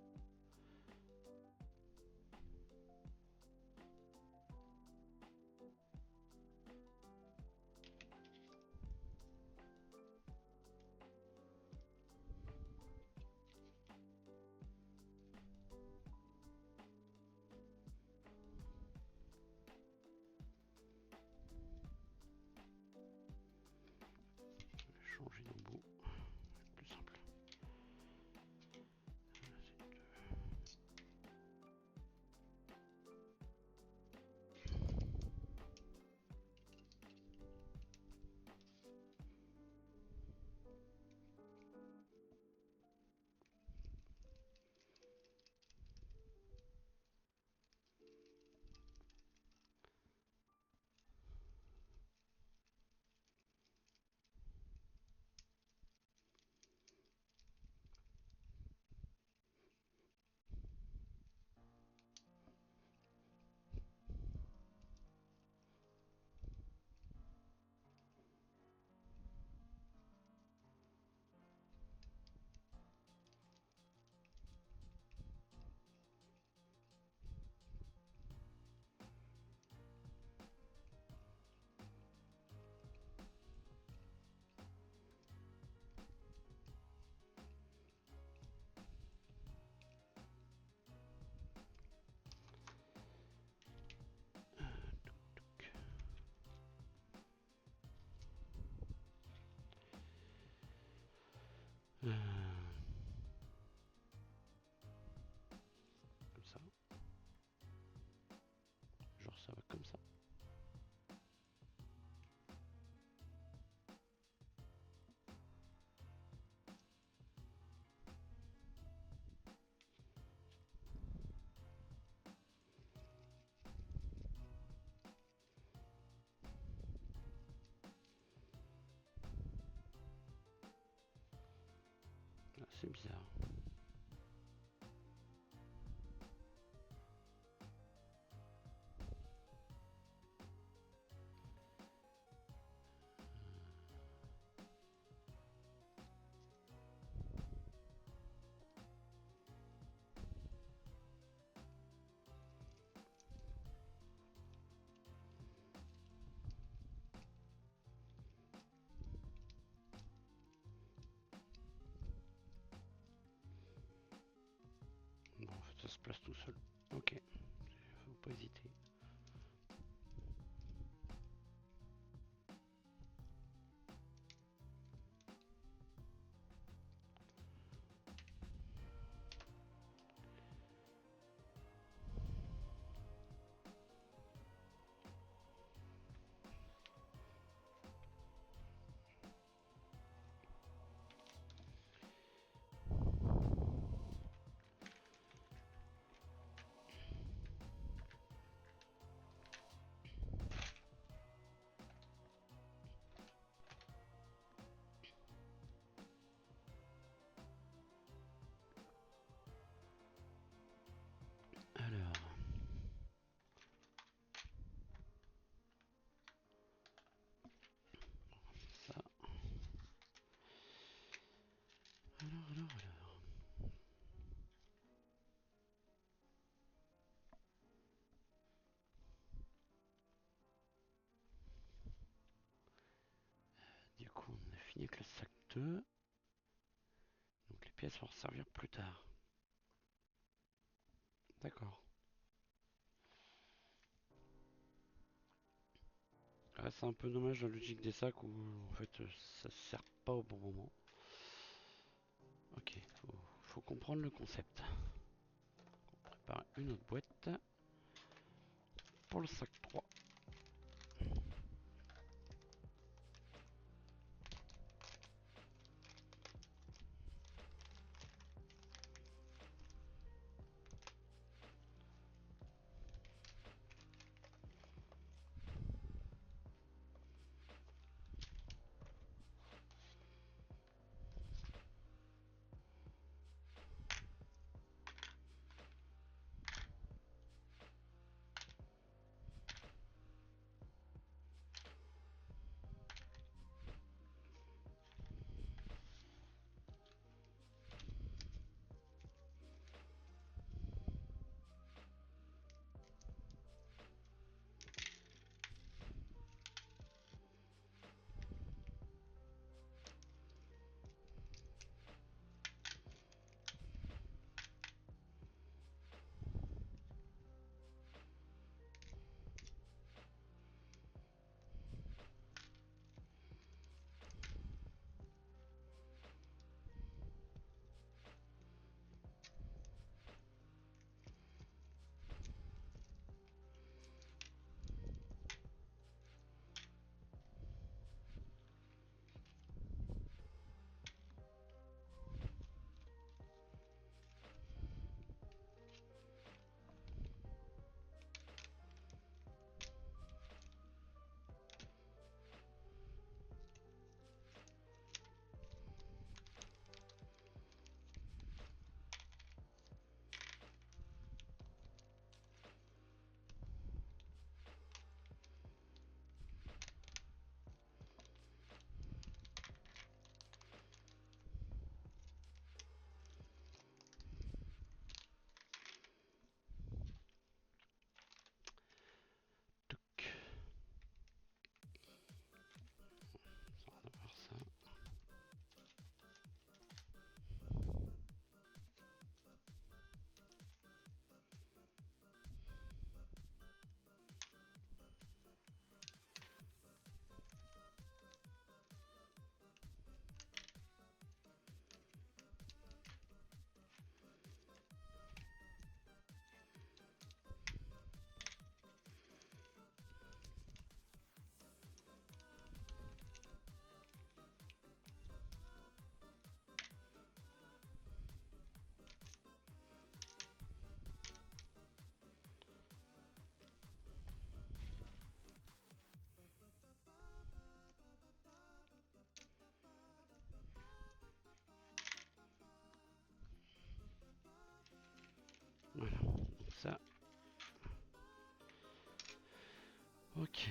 C'est bizarre. Bon, en fait, ça se place tout seul. Ok, faut pas hésiter. Alors, ça. Alors. Du coup, on a fini avec le sac 2. Donc les pièces vont servir plus tard. D'accord. Ah, c'est un peu dommage la logique des sacs où en fait ça se sert pas au bon moment. Ok, faut comprendre le concept. On prépare une autre boîte pour le sac 3. Ok.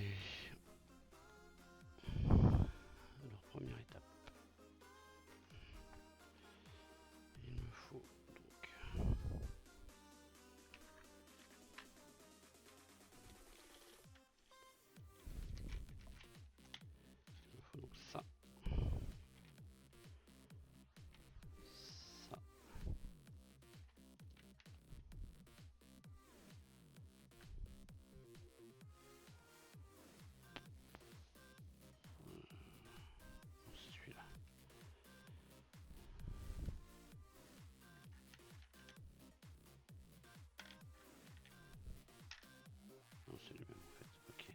Alors première étape. Il me faut donc... Il me faut donc ça. Ça. C'est celui-là. Non, c'est le même en fait. Ok.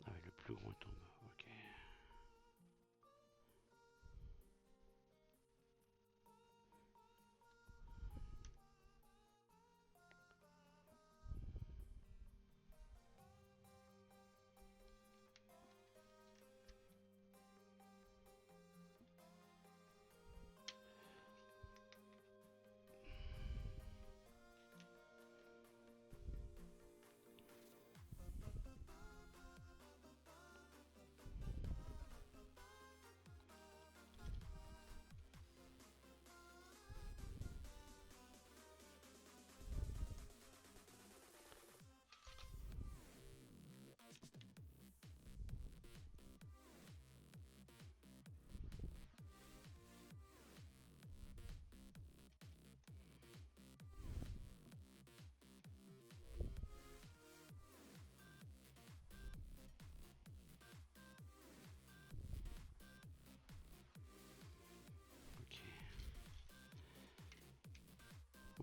Ah ouais, le plus gros est en bas. Ok. Ok.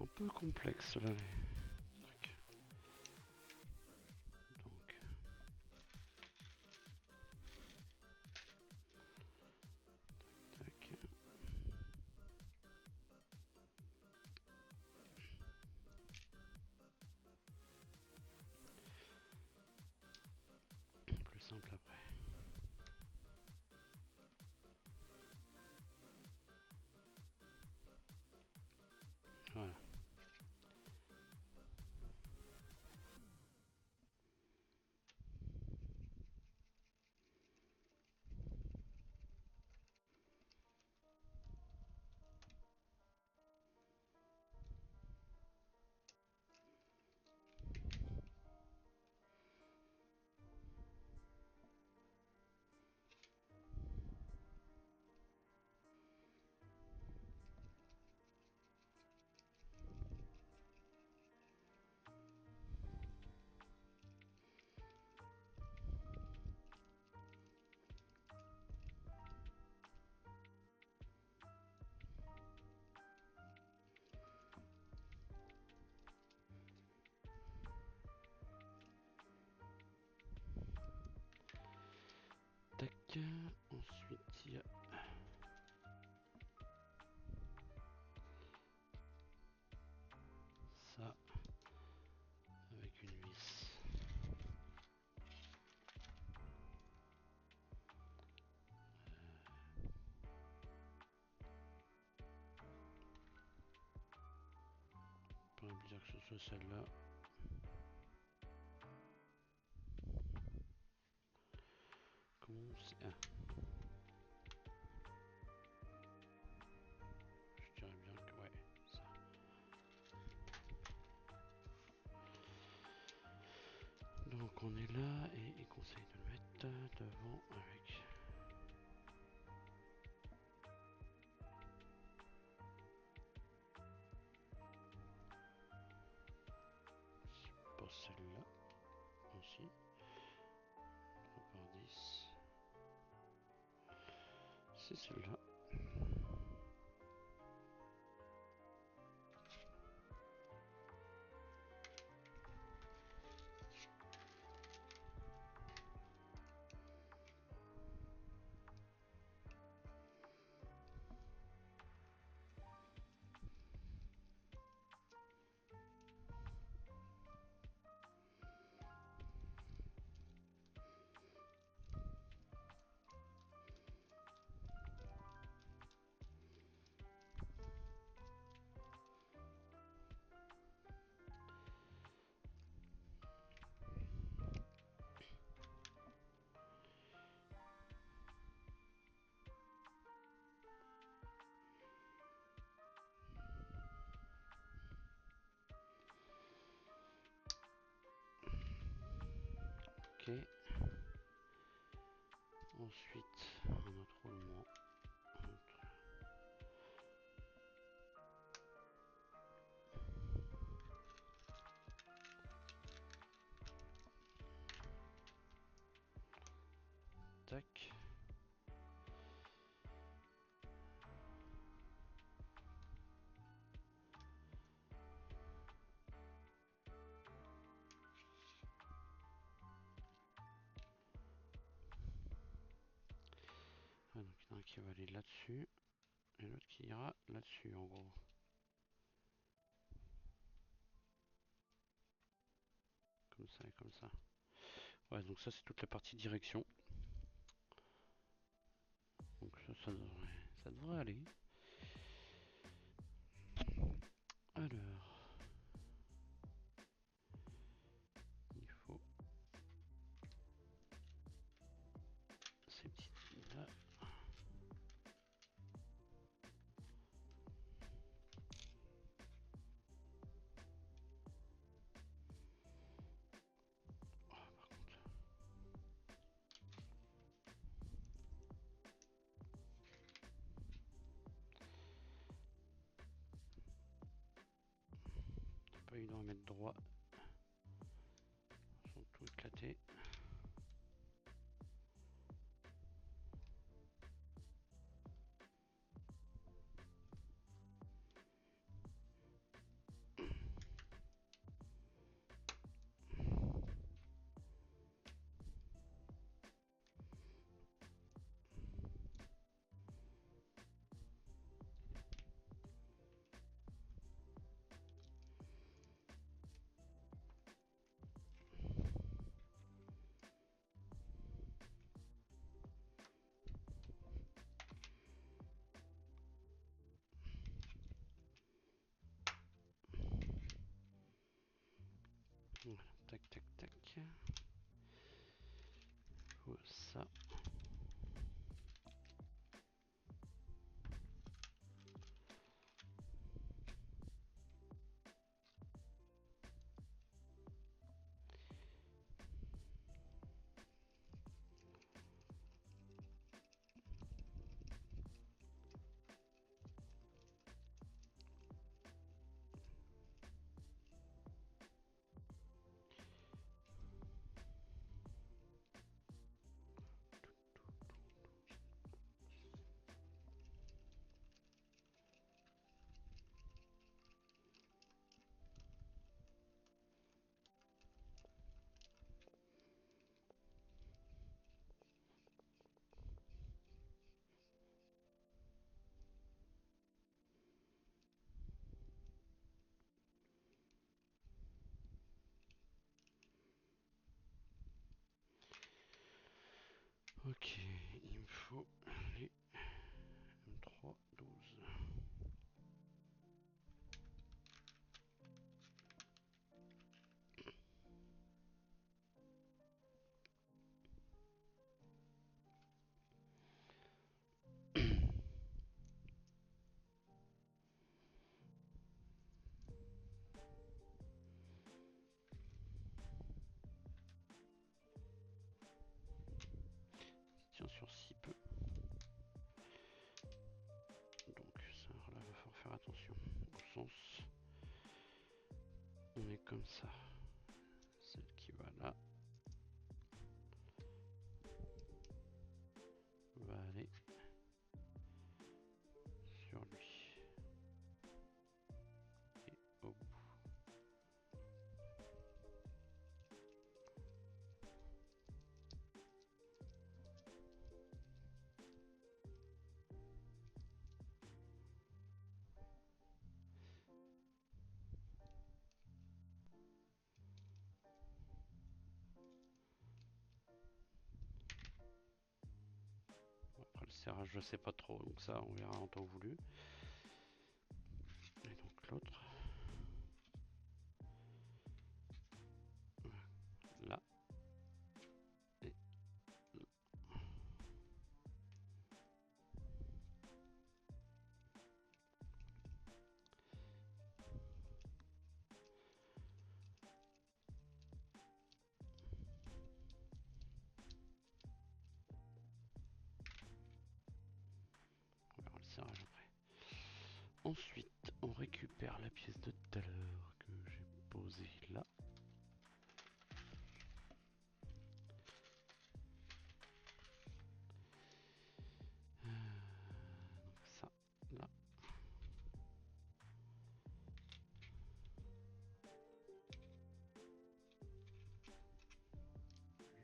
Un peu complexe là. Tac. Donc. Tac. Plus simple après. Voilà. Tac. Ensuite il y a ça avec une vis. Pas dire que ce soit celle-là. Comment c'est... Ah. Je dirais bien que ouais, ça. Donc on est là et il conseille de le mettre devant avec... C'est pas celle-là aussi. 3 par 10. C'est celle-là. Ok. Ensuite, un autre roulement. Tac. Ah, donc il y en a un qui va aller là-dessus et l'autre qui ira là-dessus en gros. Comme ça et comme ça. Ouais, donc ça c'est toute la partie direction. Donc ça devrait aller. Alors, il faut ces petites là. Oh, par contre. C'est pas évident à mettre droit. Ils sont tous éclatés. Voilà, tac tac tac. Faut ça. Ok, il me faut les M3 12. Tiens sur si peu. Donc ça, là, va falloir faire attention au sens. On est comme ça. Celle qui va là va aller sur lui. Et au bout. Après le serrage je sais pas trop, donc ça on verra en temps voulu. Et donc l'autre là et là. Ensuite, on récupère la pièce de tout à l'heure que j'ai posée là. Donc ça, là.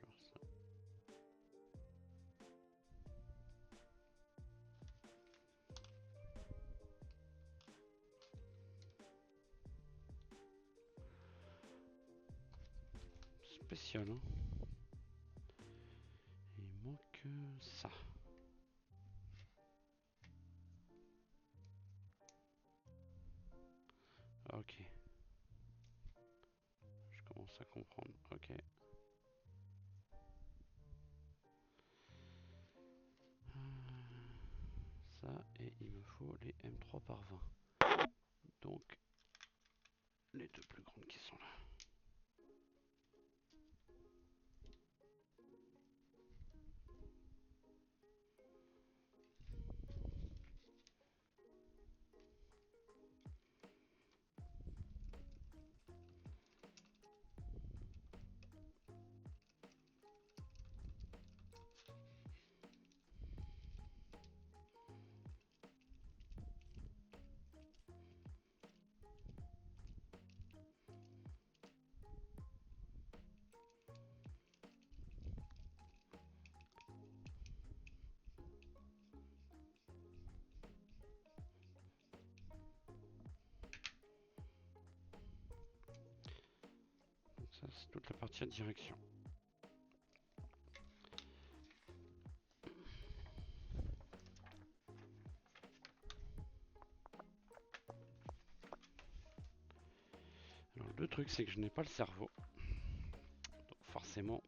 Genre ça. Spécial, hein. Il manque ça. Ok. Je commence à comprendre. Ok. Ça, et il me faut les M3 par 20. Donc, les deux plus grandes qui sont là. Ça, c'est toute la partie à direction. Alors, le truc, c'est que je n'ai pas le cerveau. Donc, forcément,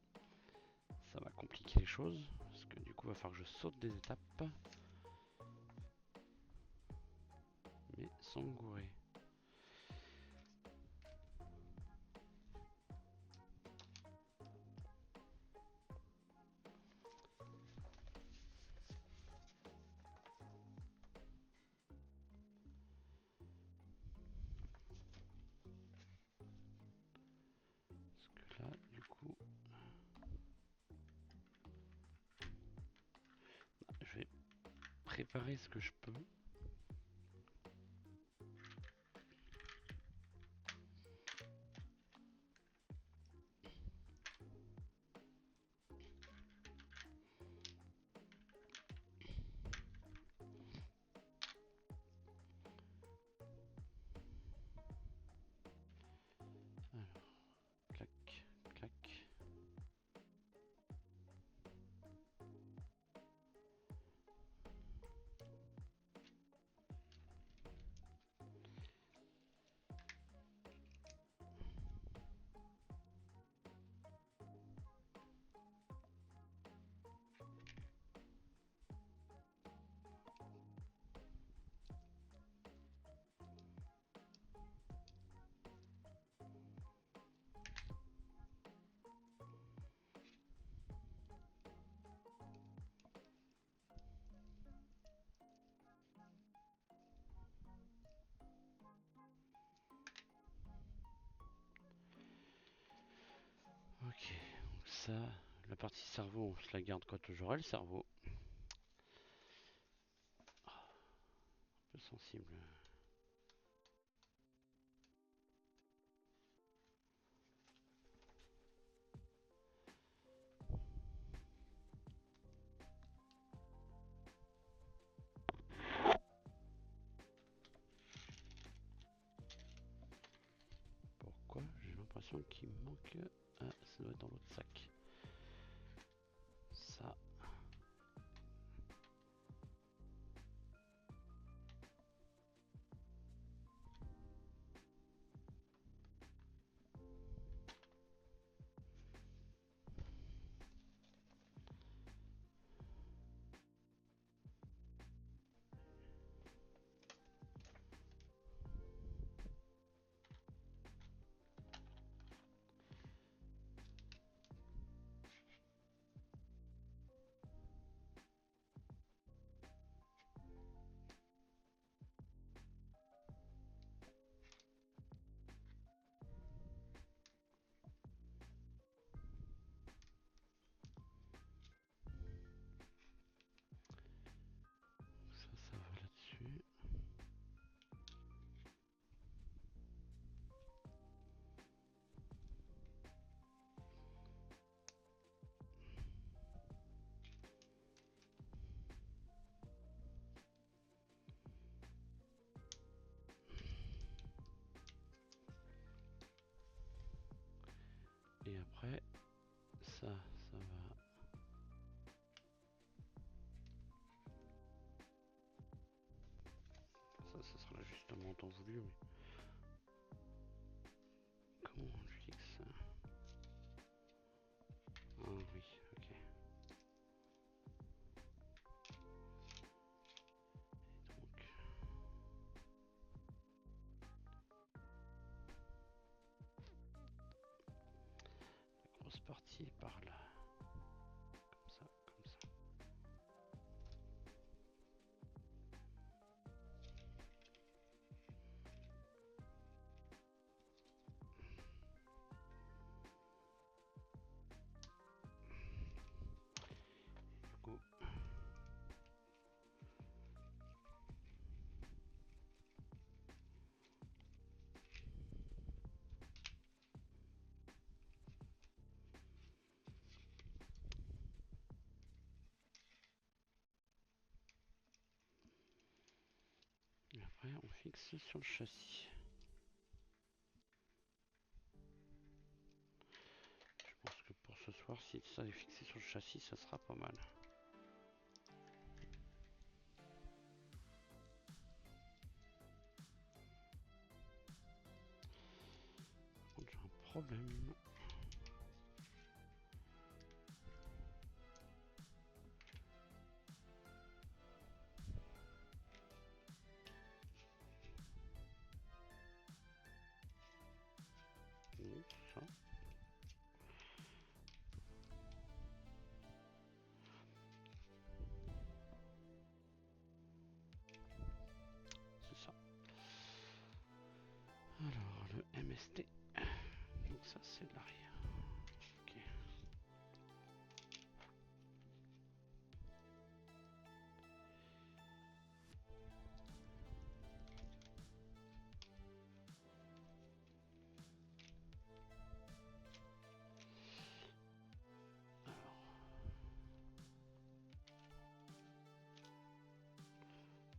ça va compliquer les choses. Parce que du coup, il va falloir que je saute des étapes. Mais sans me gourer. Parce que là, du coup, je vais préparer ce que je peux. Alors, clac, clac. Ok, donc ça, la partie cerveau, on se la garde quand j'aurai le cerveau. Un peu sensible. Pourquoi j'ai l'impression qu'il me manque... Ah, ça doit être dans l'autre sac. Ça. en temps voulu. Mais... Comment on le fixe? Ah oui, ok. Donc, la grosse partie est par là. Comme ça, comme ça. Du coup, et après on fixe sur le châssis. Je pense que pour ce soir, si ça est fixé sur le châssis, ça sera pas mal. Par contre, j'ai un problème. Ça. C'est ça. Alors, le MST. Donc ça, c'est de l'arrière. Ok.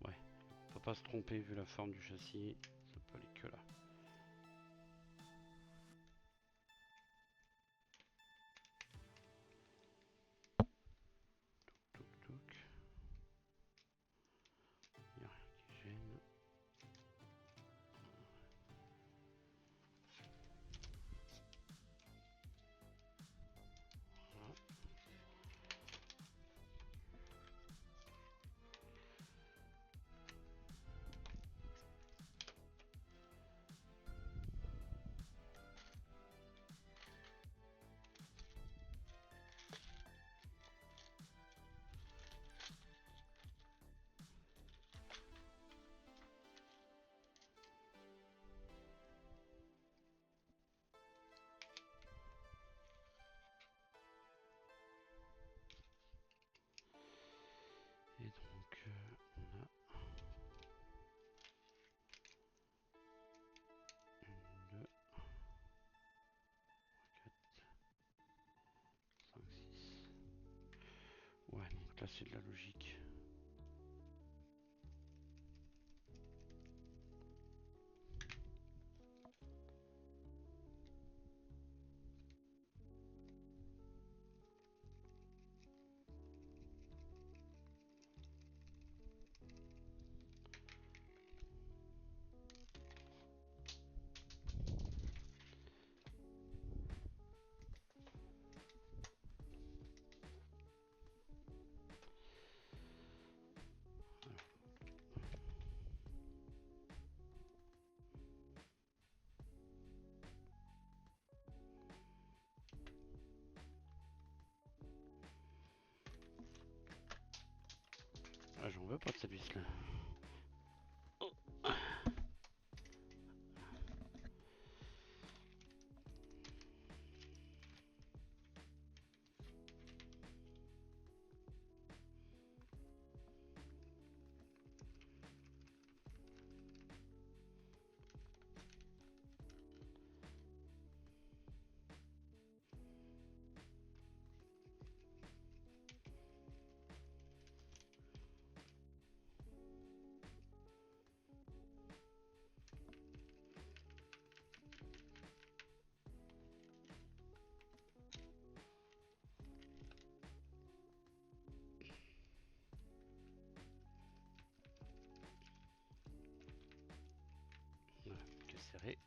Ouais, on peut pas se tromper vu la forme du châssis, ça peut aller que là. Toc toc. Il n'y a rien qui gêne. Voilà. Et donc on a une, deux, 4, 5, 6. Ouais, donc là c'est de la logique. Ah, j'en veux pas de cette vis là. j'essaierai.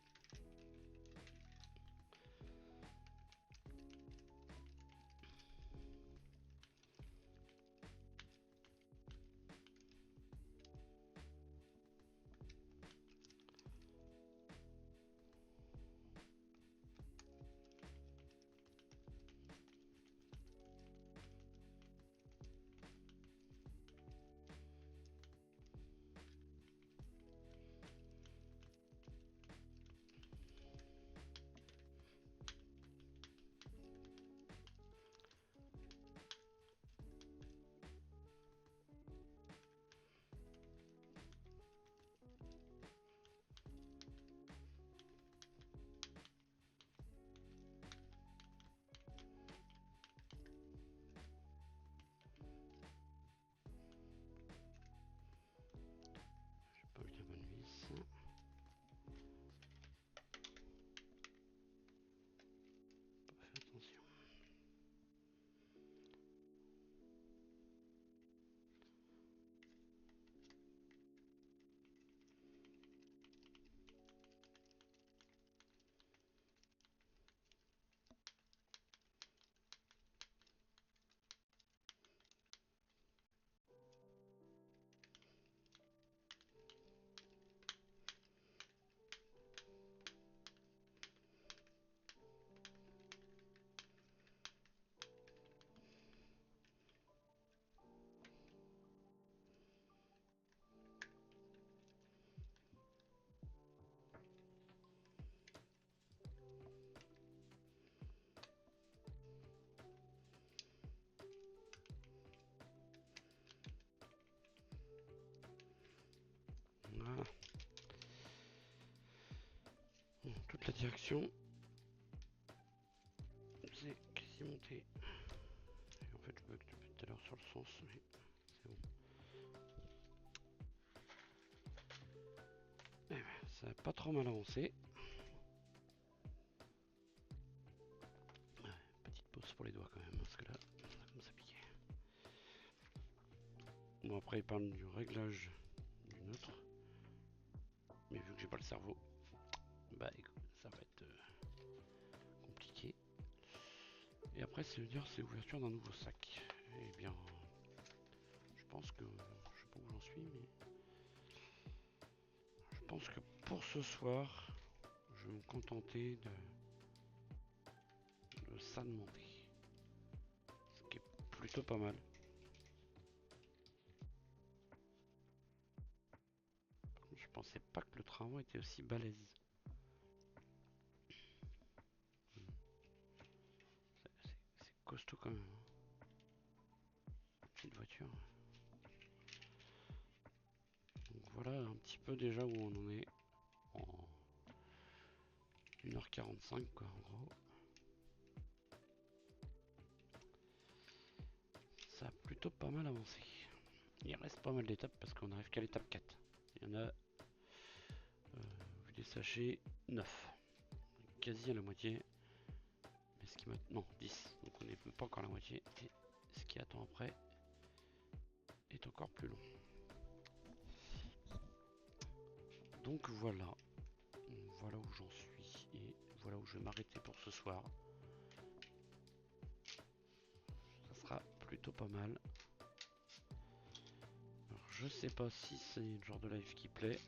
Pas eu la bonne vis. Pas fait attention. Voilà. Bon, toute la direction. C'est quasi monté. Et en fait, je bug depuis tout à l'heure sur le sens, mais c'est bon. Eh ben, ça n'a pas trop mal avancé. Ouais, petite pause pour les doigts quand même, parce que là, ça commence à piquer. Bon, après, il parle du réglage du neutre. Mais vu que j'ai pas le cerveau, bah écoute, ça va être compliqué. Et après, c'est dire c'est l'ouverture d'un nouveau sac. Eh bien, je pense que, je sais pas où j'en suis, mais je pense que pour ce soir, je vais me contenter de ça demander. Ce qui est plutôt pas mal. Je pensais pas que le travail était aussi balèze. C'est costaud quand même. Petite voiture. Donc voilà un petit peu déjà où on en est. En 1h45 quoi en gros. Ça a plutôt pas mal avancé. Il reste pas mal d'étapes parce qu'on arrive qu'à l'étape 4. Il y en a, vu les sachets, 9. Quasi à la moitié. Mais ce qui non, 10. Donc on n'est pas encore à la moitié. Et ce qui attend après est encore plus long. Donc voilà. Voilà où j'en suis. Et voilà où je vais m'arrêter pour ce soir. Ça sera plutôt pas mal. Alors, je sais pas si c'est le genre de live qui plaît.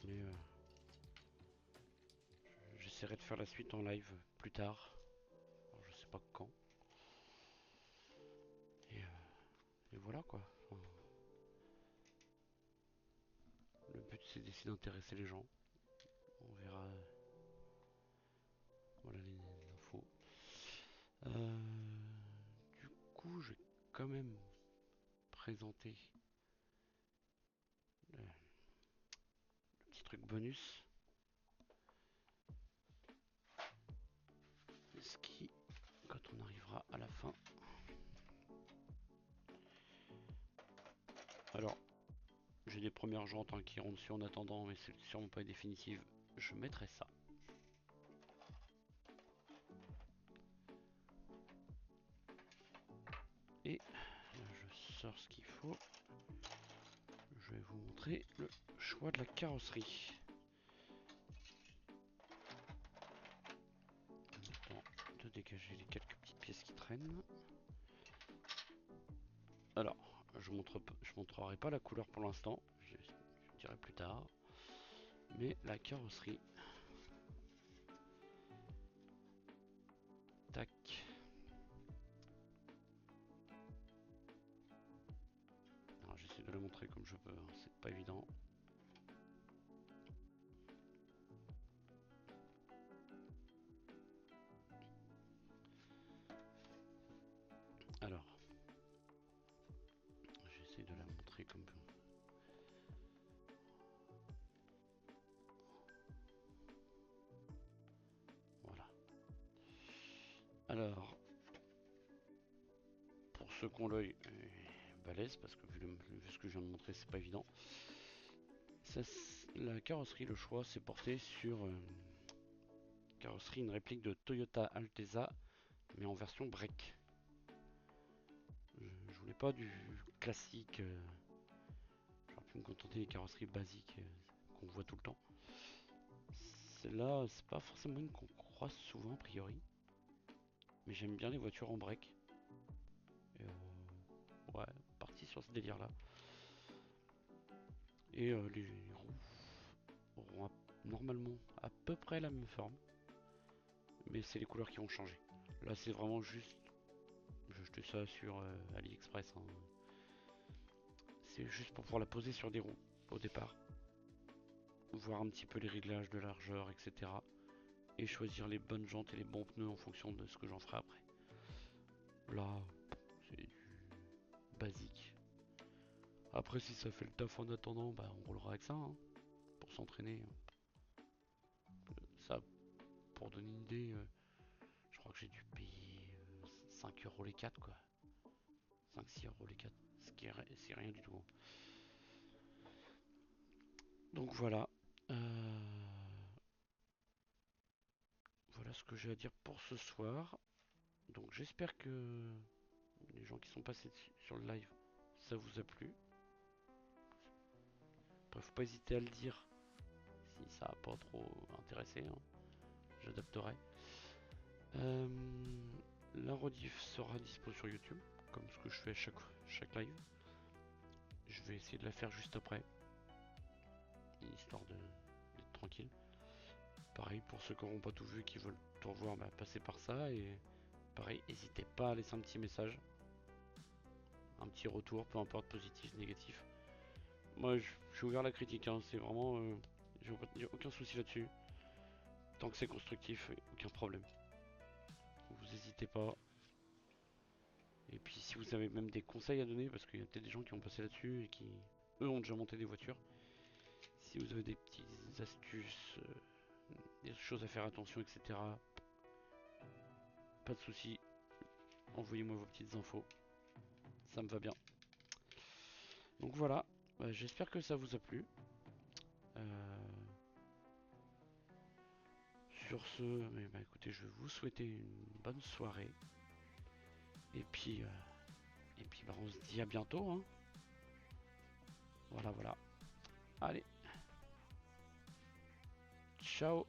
Mais j'essaierai de faire la suite en live plus tard. Alors, je sais pas quand. Et voilà quoi. Enfin, le but c'est d'essayer d'intéresser les gens. On verra. Voilà les infos. Du coup, je vais quand même présenter le petit truc bonus. Ce qui, quand on arrivera à la fin. Alors, j'ai des premières jantes qui iront dessus en attendant, mais c'est sûrement pas définitive. Je mettrai ça. Et là, je sors ce qu'il faut. Je vais vous montrer montrer le choix de la carrosserie. Bon, de dégager les quelques petites pièces qui traînent. Alors, je montrerai pas la couleur pour l'instant, je dirai plus tard. Mais la carrosserie. Tac. Alors j'essaie de la montrer comme je peux, hein, c'est pas évident. Alors, j'essaie de la montrer comme voilà. Alors, pour ceux qui ont l'œil balèze, parce que vu ce que je viens de montrer, c'est pas évident. Ça, la carrosserie, le choix s'est porté sur carrosserie, une réplique de Toyota Altezza, mais en version break. Je voulais pas du classique. J'aurais pu me contenter des carrosseries basiques qu'on voit tout le temps. Celle-là, c'est pas forcément une qu'on croise souvent a priori. Mais j'aime bien les voitures en break. Ouais, parti sur ce délire là. Et les roues auront normalement à peu près la même forme. Mais c'est les couleurs qui vont changer. Là c'est vraiment juste. J'ai acheté ça sur AliExpress. Hein. C'est juste pour pouvoir la poser sur des roues au départ. Voir un petit peu les réglages de largeur, etc. Et choisir les bonnes jantes et les bons pneus en fonction de ce que j'en ferai après. Là, c'est du basique. Après, si ça fait le taf en attendant, bah, on roulera avec ça. Hein, pour s'entraîner. Ça, pour donner une idée, je crois que j'ai dû payer 5 euros les 4 quoi. 5-6 euros les 4. C'est rien du tout. Hein. Donc voilà. Voilà ce que j'ai à dire pour ce soir. Donc j'espère que les gens qui sont passés sur le live, ça vous a plu. Après, faut pas hésiter à le dire si ça n'a pas trop intéressé. Hein. J'adapterai. La rediff sera dispo sur YouTube, comme ce que je fais chaque live. Je vais essayer de la faire juste après, histoire d'être tranquille. Pareil, pour ceux qui n'auront pas tout vu et qui veulent tout revoir, bah, passez par ça. Et pareil, n'hésitez pas à laisser un petit message, un petit retour, peu importe positif, négatif. Moi, je suis ouvert à la critique, hein, c'est vraiment... j'ai aucun souci là-dessus. Tant que c'est constructif, aucun problème. Vous n'hésitez pas. Et puis si vous avez même des conseils à donner, parce qu'il y a peut-être des gens qui ont passé là-dessus et qui, eux, ont déjà monté des voitures. Si vous avez des petites astuces, des choses à faire attention, etc. Pas de soucis. Envoyez-moi vos petites infos. Ça me va bien. Donc voilà. Bah, j'espère que ça vous a plu. Sur ce, bah, écoutez, je vais vous souhaiter une bonne soirée. Et puis bah, on se dit à bientôt. Hein. Voilà, voilà. Allez. Ciao.